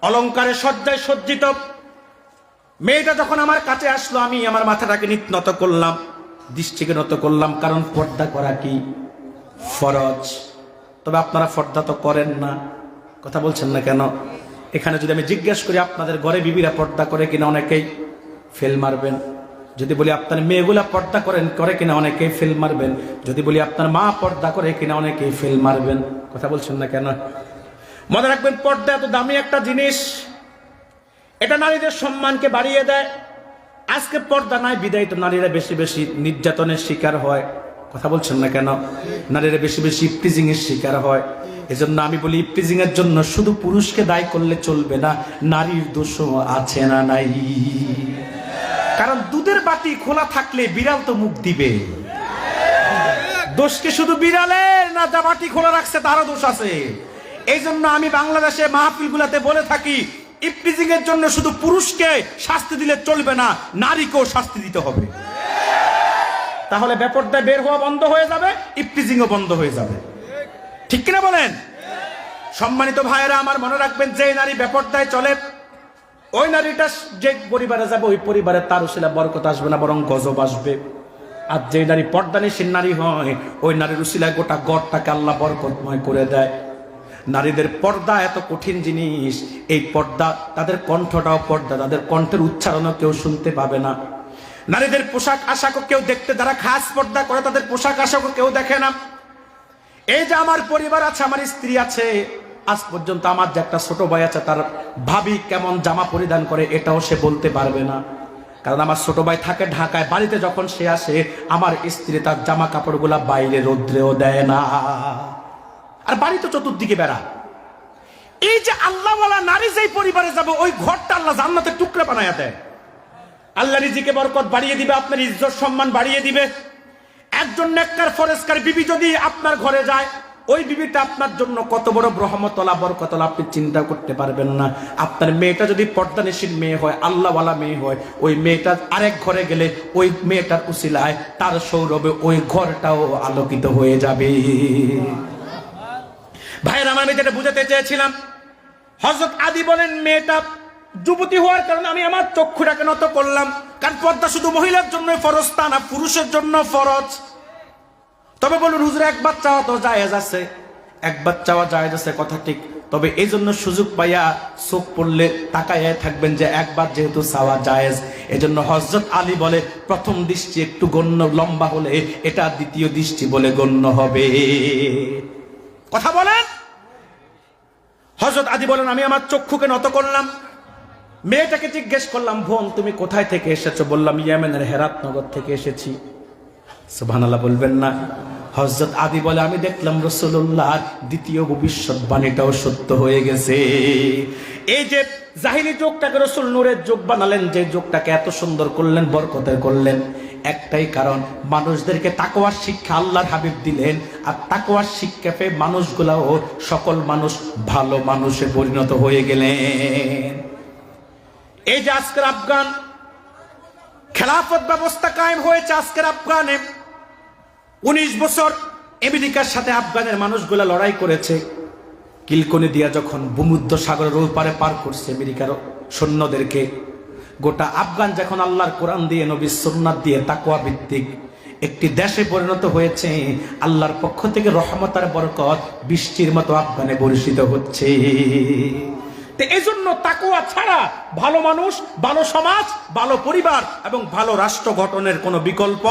অলংকারে সজ্জায় সজ্জিত। মেয়েটা যখন আমার কাছে আসলো, আমি আমার মাথাটাকে নত করলাম, দৃষ্টিকে নত করলাম, কারণ পর্দা করা কি ফরজ। তবে আপনারা পর্দা তো করেন না, কথা বলছেন না কেন? এখানে যদি আমি জিজ্ঞেস করি আপনাদের ঘরে বিবিরা পর্দা করে কিনা, অনেকেই ফেল মারবেন। যদি বলি আপনার মেয়েগুলা পর্দা করে কিনা, অনেকেই ফেল মারবেন। যদি বলি আপনার মা পর্দা করে কিনা, অনেকেই ফেল মারবেন। কথা বলছেন না কেন? মনে রাখবেন, পর্দা এত দামি একটা জিনিস, এটা নারীদের সম্মানকে বাড়িয়ে দেয়। আজকে পর্দা নাই বিদায় তো নারীরা বেশি বেশি নির্যাতনের শিকার হয়। কথা বলছেন না কেন? নারীরা বেশি বেশি ইপটিজিং এর শিকার হয়। এজন্য আমি বলি, ইপটিজিং এর জন্য শুধু পুরুষকে দায়ী করলে চলবে না, নারীর দোষও আছে না নাই? কারণ দুধের বাটি খোলা থাকলে বিড়াল তো মুখ দিবে। দোষকে শুধু বিড়ালের না, যা বাটি খোলা রাখছে তারও দোষ আছে। এই জন্য আমি বাংলাদেশে মাহফিলগুলোতে বলে থাকি, ইপটিজিং এর জন্য শুধু পুরুষকে শাস্তি দিলে চলবে না, নারীকেও শাস্তি দিতে হবে। তাহলে বেপরদায় বের হওয়া বন্ধ হয়ে যাবে, ইপটিজিংও বন্ধ হয়ে যাবে। ঠিক কিনা বলেন? সম্মানিত ভাইয়েরা আমার, মনে রাখবেন, যে নারী বেপরদায় চলে, ওই নারীটা যে পরিবারে যাবে, ওই পরিবারে তার উসিলা বরকত আসবে না, বরং গজব আসবে। আর যে নারী পর্দানিশীল নারী হয়, ওই নারীর উসিলায় গোটা গড়টাকে আল্লাহ বরকতময় করে দেয়। নারীদের পর্দা এত কঠিন জিনিস, এই পর্দা, তাদের কণ্ঠটাও পর্দা, তাদের কণ্ঠের উচ্চারণও কেউ শুনতে পাবে না। নারীদের পোশাক আশাকও কেউ দেখতে, যারা খাস পর্দা করে তাদের পোশাক আশাকও কেউ দেখে না। এই যে আমার পরিবার আছে, আমার স্ত্রী আছে, আজ পর্যন্ত আমার যে একটা ছোট ভাই আছে, তার ভাবি কেমন জামা পরিধান করে এটাও সে বলতে পারবে না। কারণ আমার ছোট ভাই থাকে ঢাকায়, বাড়িতে যখন সে আসে, আমার স্ত্রী তার জামা কাপড়গুলা বাইরে রৌদ্রেও দেয় না, আর বাড়ি তো চতুর্দিকে বেড়া। এই যে আল্লাহওয়ালা নারী যেই পরিবারে যাবে, ওই ঘরটা আল্লাহ জান্নাতের টুকরা বানায়া দেয়। আল্লাহ রিজিকে বরকত বাড়িয়ে দিবে, আপনার ইজ্জত সম্মান বাড়িয়ে দিবে। একজন নেককার ফরেজকার বিবি যদি আপনার ঘরে যায়, ওই বিবিটা আপনার জন্য কত বড় রহমতওয়ালা বরকতওয়ালা আপনি চিন্তা করতে পারবেন না। আপনার মেয়েটা যদি পর্দানিশীল মেয়ে হয়, আল্লাহওয়ালা মেয়ে হয়, ওই মেয়েটা আরেক ঘরে গেলে ওই মেয়েটার উসিলায়, তার সৌরভে ওই ঘরটাও আলোকিত হয়ে যাবে। ভাইয়ের আমার, আমি যেটা বুঝাতে চেয়েছিলাম, হযরত আদি বলেন, মেয়েটা যুবতী হওয়ার কারণে আমি আমার চক্ষুটাকে নত করলাম। কারণ পর্দা শুধু মহিলার জন্য ফরজ তা না, পুরুষের জন্য ফরজ। তবে বলুন হুজুর, একবার চাওয়া তো জায়েজ আছে, একবার চাওয়া জায়েজ আছে, কথা ঠিক। তবে এই জন্য সুযোগ পাইয়া চোখ পড়লে তাকায় থাকবেন যে একবার যেহেতু চাওয়া জায়েজ, এজন্য হযরত আলী বলে, প্রথম দৃষ্টি একটু গণ্য লম্বা হলে এটা দ্বিতীয় দৃষ্টি বলে গণ্য হবে। কথা বলেন। হযরত আলী বলেন, আমি আমার চক্ষুকে নত করলাম। মেয়েটাকে জিজ্ঞেস করলাম, বোন তুমি কোথায় থেকে এসেছো? বললাম, ইয়েমেনের হেরাত নগর থেকে এসেছি। সুবহানাল্লাহ বলবেন না? হযরত আদি বলে, আমি দেখলাম রাসূলুল্লাহর দ্বিতীয় ভবিষ্যৎবাণীটাও সত্য হয়ে গেছে। এই যে জাহিলি যুগটাকে রাসূল নূরের যুগ বানালেন, যে যুগটাকে এত সুন্দর করলেন, বরকতের করলেন, একটাই কারণ, মানুষদেরকে তাকওয়ার শিক্ষা আল্লাহর হাবিব দিলেন। আর তাকওয়ার শিক্ষা পেয়ে মানুষগুলাও, সকল মানুষ ভালো মানুষে পরিণত হয়ে গেলেন। এই যে আজকের আফগান খেলাফত ব্যবস্থা কায়েম হয়েছে, আজকের আফগানে 19 বছর আমেরিকার সাথে আফগানের মানুষগুলা লড়াই করেছে। কিলকনি দিয়া যখন ভূমধ্য সাগরের ওই পারে পার করছে আমেরিকার সৈন্যদেরকে, গোটা আফগান যখন আল্লাহর কোরআন দিয়ে, নবীর সুন্নাত দিয়ে তাকওয়া ভিত্তিক একটি দেশে পরিণত হয়েছে, আল্লাহর পক্ষ থেকে রহমত আর বরকত বৃষ্টির মতো আফগানে বর্ষিত হচ্ছে। এই জন্য তাকওয়া ছাড়া ভালো মানুষ, ভালো সমাজ, ভালো পরিবার এবং ভালো রাষ্ট্র গঠনের কোনো বিকল্প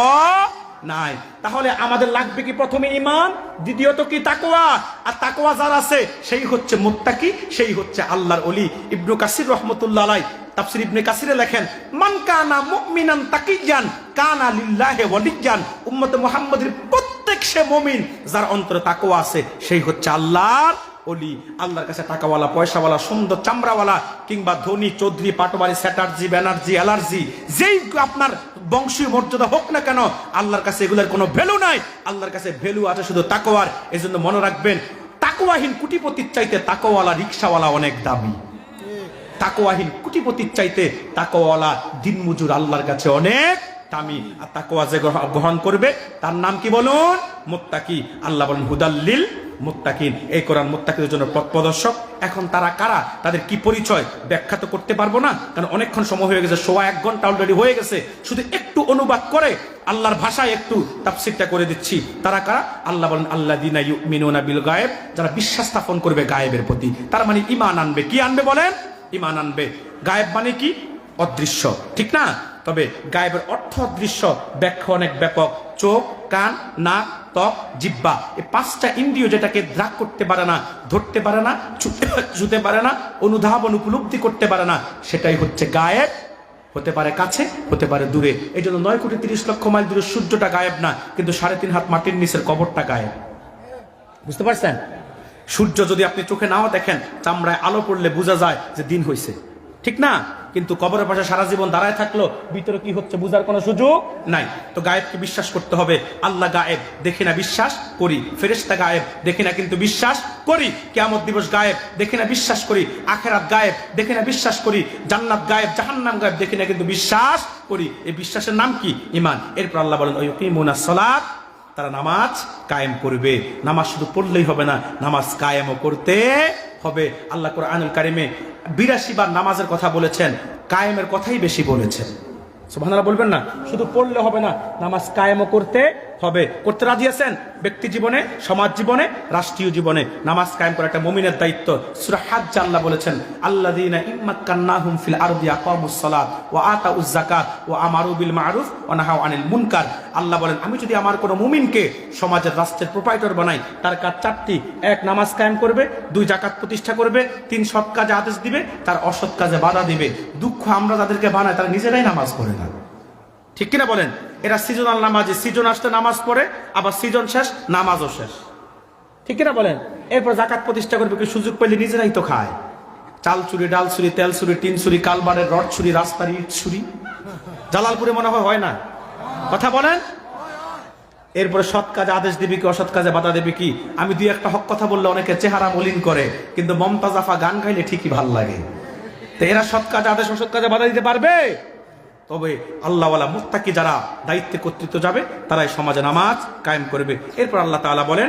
নাই। তাহলে আমাদের লাগবে কি? প্রথমে ঈমান, দ্বিতীয়ত কি? তাকওয়া। আর তাকওয়া যার আছে সেই হচ্ছে মুত্তাকি, সেই হচ্ছে আল্লাহর ওলি। ইবনে কাসির রাহমাতুল্লাহ আলাইহি তাফসীর ইবনে কাসিরে লেখেন, মান কানা মুমিনান তাকিয়ান কানা লিল্লাহি ওয়ালিয়ান। উম্মতে মুহাম্মাদের প্রত্যেক সে মুমিন যার অন্তরে তাকওয়া আছে সেই হচ্ছে আল্লাহর ওলি। আল্লাহর কাছে টাকাওয়ালা, পয়সাওয়ালা, সুন্দর চামড়াওয়ালা, কিংবা ধনী, চৌধুরী, পাটোয়ারি, স্যাটার্জি, ব্যানার্জি, অ্যালার্জি, যেই আপনার বংশীয় মর্যাদা হোক না কেন, আল্লাহর কাছে এগুলোর কোনো ভ্যালু নাই। আল্লাহর কাছে ভ্যালু আছে শুধু তাকওয়ার। এই জন্য মনে রাখবেন, তাকওয়াহীন কোটিপতির চাইতে তাকওয়ালা রিকশাওয়ালা অনেক দামি। তাকওয়াহীন কোটিপতির চাইতে তাকওয়ালা দিনমজুর আল্লাহর কাছে অনেক দামি। আর তাকওয়া যে গ্রহণ করবে তার নাম কি বলুন? মুত্তাকি। আল্লাহ বলেন হুদাল্লিল মুত্তাকিন। এই কোরআন মুত্তাকিদের জন্য পথ প্রদর্শক। এখন তারা কারা, তাদের কি পরিচয় ব্যাখ্যা তো করতে পারবো না, কারণ অনেকক্ষণ সময় হয়ে গেছে, সোয়া 1 ঘন্টা অলরেডি হয়ে গেছে। শুধু একটু অনুবাদ করে আল্লাহর ভাষায় একটু তাফসীরটা করে দিচ্ছি। তারা কারা? আল্লাহ বলেন আল্লাযীনা ইউমিনুনা বিল গায়েব, যারা বিশ্বাস স্থাপন করবে গায়েবের প্রতি। তার মানে ঈমান আনবে। কি আনবে বলেন? ঈমান আনবে। গায়েব মানে কি? অদৃশ্য, ঠিক না? তবে গায়েবের অর্থ অদৃশ্য, ব্যাখ্যা অনেক ব্যাপক। চোখ, কান, নাক, ত্বক, জিহ্বা, এই 5টা ইন্দ্রিয় যেটাকে দ্রাগ করতে পারে না, ধরতে পারে না, ছুতে পারে না, অনুধাবন উপলব্ধি করতে পারে না, সেটাই হচ্ছে গায়েব। হতে পারে কাছে, হতে পারে দূরে। এই জন্য 9,30,00,000 মাইল দূরে সূর্যটা গায়েব না, কিন্তু 3.5 হাত মাটির নিচের কবরটা গায়েব। বুঝতে পারছেন? সূর্য যদি আপনি চোখে নাও দেখেন, চামড়ায় আলো পড়লে বোঝা যায় যে দিন হয়েছে, ঠিক না? কিন্তু কবরের পাশে সারা জীবন দাঁড়ায় থাকলো, ভিতরে কি হচ্ছে বোঝার কোনো সুযোগ নাই। তো গায়েবকে বিশ্বাস করতে হবে। আল্লাহ গায়েব, দেখি না, বিশ্বাস করি। ফেরেশতা গায়েব, দেখি না, কিন্তু বিশ্বাস করি। কিয়ামত দিবস গায়েব, দেখি না, বিশ্বাস করি। আখিরাত গায়েব, দেখি না, বিশ্বাস করি। জান্নাত গায়েব, জাহান্নাম গায়েব, দেখি না, কিন্তু বিশ্বাস করি। এই বিশ্বাসের নাম কি? ঈমান। এরপর আল্লাহ বলেন ওয়ায়ুকিমুনাস সালাত, তারা নামাজ কায়েম করবে। নামাজ শুধু পড়লেই হবে না, নামাজ কায়েমও করতে হবে। আল্লাহ কোরআনুল কারিমে 82 বার নামাজের কথা বলেছেন, কায়েমের কথাই বেশি বলেছেন। সুবহানাল্লাহ বলবেন না? শুধু পড়লে হবে না, নামাজ কায়েমও করতে হবে। করতে রাজি আছেন? ব্যক্তি জীবনে, সমাজ জীবনে, রাষ্ট্রীয় জীবনে নামাজ কায়েম করা একটা মুমিনের দায়িত্ব। সূরা হজ্জ আল্লাহ বলেছেন, আল্লাযীনা ইম্মাক্কান্নাহুম ফিল আরদি আকামুস সালাত ওয়া আতাউজ যাকাত ওয়া আমারু বিল মা'রুফ ওয়া নাহাউ আনিল মুনকার। আল্লাহ বলেন, আমি যদি আমার কোনো মুমিনকে সমাজের, রাষ্ট্রের প্রোপাইটর বানাই, তার কাজ 4টি। 1 নামাজ কায়েম করবে, 2 যাকাত প্রতিষ্ঠা করবে, 3 সৎ কাজে আদেশ দিবে, 4 অসৎ কাজে বাধা দিবে। দুঃখ আমরা যাদেরকে বানাই তারা নিজেরাই নামাজ পড়ে না, ঠিক কিনা বলেন? এরা সিজনাল নামাজি, সিজন আসতে নামাজ পড়ে, আবার সিজন শেষ নামাজও শেষ, ঠিক কিনা বলেন? এরপর যাকাত প্রতিষ্ঠা করবে, কি সুযোগ পেলে নিজেরাই তো খায়। চাল চুরি, ডাল চুরি, তেল চুরি, টিন চুরি, কালবারের রড চুরি, রাস্তার ইট চুরি। জালালপুরে মনে হয় না? কথা বলেন। এরপরে সৎ কাজে আদেশ দিবি কি, অসৎ কাজে বাধা দেবে কি? আমি 2-1টা হক কথা বললে অনেকে চেহারা মলিন করে, কিন্তু মমতাজাফা গান গাইলে ঠিকই ভাল লাগে। তো এরা সৎ কাজে আদেশ, অসৎ কাজে বাধা দিতে পারবে? তবে আল্লাহওয়ালা মুত্তাকি যারা দায়িত্বে কর্তৃত্ব যাবে, তারাই সমাজে নামাজ কায়েম করবে। এরপর আল্লাহ তাআলা বলেন,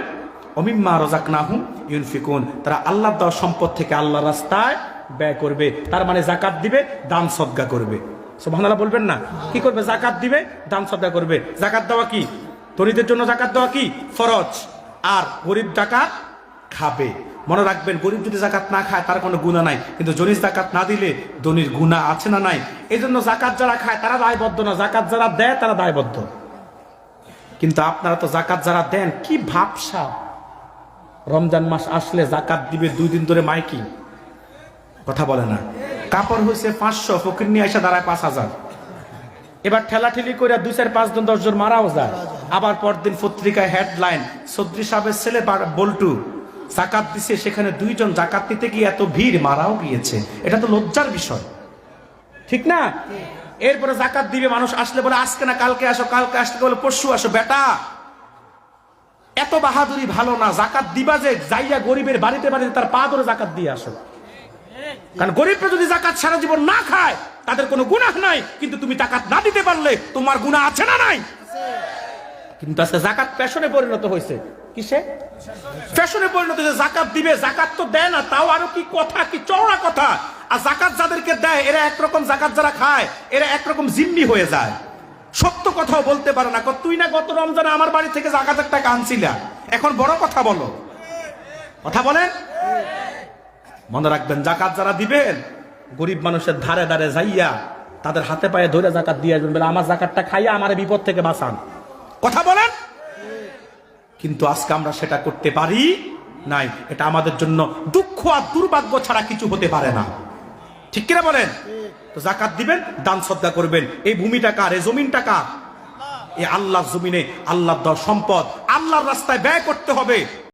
ওমিম্মা রাযাকনাহুম ইউনফিকুন, তারা আল্লাহর দেওয়া সম্পদ থেকে আল্লাহর রাস্তায় ব্যয় করবে। তার মানে যাকাত দিবে, দান সদকা করবে। সুবহানাল্লাহ বলবেন না? কি করবে? যাকাত দিবে, দান সদকা করবে। যাকাত দেওয়া কি? ধনীদের জন্য যাকাত দেওয়া কি? ফরজ। আর গরিব যাকাত খাবে। মনে রাখবেন, গরিব যদি যাকাত না খায় তার কোনো গুনাহ নাই, কিন্তু ধনী যাকাত না দিলে ধনীর গুনাহ আছে না নাই? এই জন্য যাকাত যারা খায় তারা দায়বদ্ধ না, যাকাত যারা দেয় তারা দায়বদ্ধ। কিন্তু আপনারা তো যাকাত যারা দেন, কি ভাবসা! রমজান মাস আসলে যাকাত দিবে, 2 দিন ধরে মাইকিং, কথা বলে না। কাপড় হয়েছে 500, ফকির নিয়ে এসে দাঁড়ায় 5000। এবার ঠেলাঠেলি করে 2, 4, 5 জন 10 জন মারাও যায়। আবার পরদিন পত্রিকায় হেডলাইন, চৌধুরী সাহেবের ছেলে বল্টু যাকাত দিছে, সেখানে 2 জন যাকাত দিতে গিয়ে এত ভিড়, মারাও গিয়েছে। এটা তো লজ্জার বিষয়, ঠিক না? এরপরে যাকাত দিবে, মানুষ আসলে বলে আজকে না কালকে আসো, কালকে আসতে বলে পরশু আসো। বেটা, এত বাহাদুরি ভালো না। যাকাত দিবা যে যাইয়া গরিবের বাড়িতে বাড়িতে তার পা ধরে যাকাত দিয়ে আসো। কারণ গরিবরা যদি যাকাত সারা জীবন না খায় তাদের কোনো গুনাহ নাই, কিন্তু তুমি যাকাত না দিতে পারলে তোমার গুনাহ আছে না নাই? কিন্তু আজকে যাকাত ফ্যাশনে পরিণত হয়েছে। কিসে? ফ্যাশনে পরিণত হয়েছে। যাকাত দিবে, যাকাত তো দেয় না, তাও আরো কি কথা, কি চওড়া কথা। আর যাকাত যাদেরকে দেয় এরা একরকম, যাকাত যারা খায় এরা একরকম জিম্মি হয়ে যায়। সত্য কথাও বলতে পারে না। তুই না গত রমজানে আমার বাড়ি থেকে যাকাতের টাকা আনছিলা, এখন বড় কথা বলো। কথা বলেন। মনে রাখবেন, যাকাত যারা দিবেন গরিব মানুষের ধারে ধারে যাইয়া তাদের হাতে পায়ে ধরে যাকাত দিয়ে আসবেন, বলে আমার যাকাতটা খাইয়া আমার বিপদ থেকে বাঁচান। কথা বলেন। কিন্তু আজকে আমরা সেটা করতে পারি নাই। এটা আমাদের জন্য দুঃখ আর দুর্ভাগ্য ছাড়া কিছু হতে পারে না। ঠিক কিনা বলেন? তো যাকাত দিবেন, দান সদকা করবেন। এই ভূমিটা কার? এই জমিনটা কার? এই আল্লাহর জমিনে আল্লাহর দেওয়া সম্পদ আল্লাহর রাস্তায় ব্যয় করতে হবে।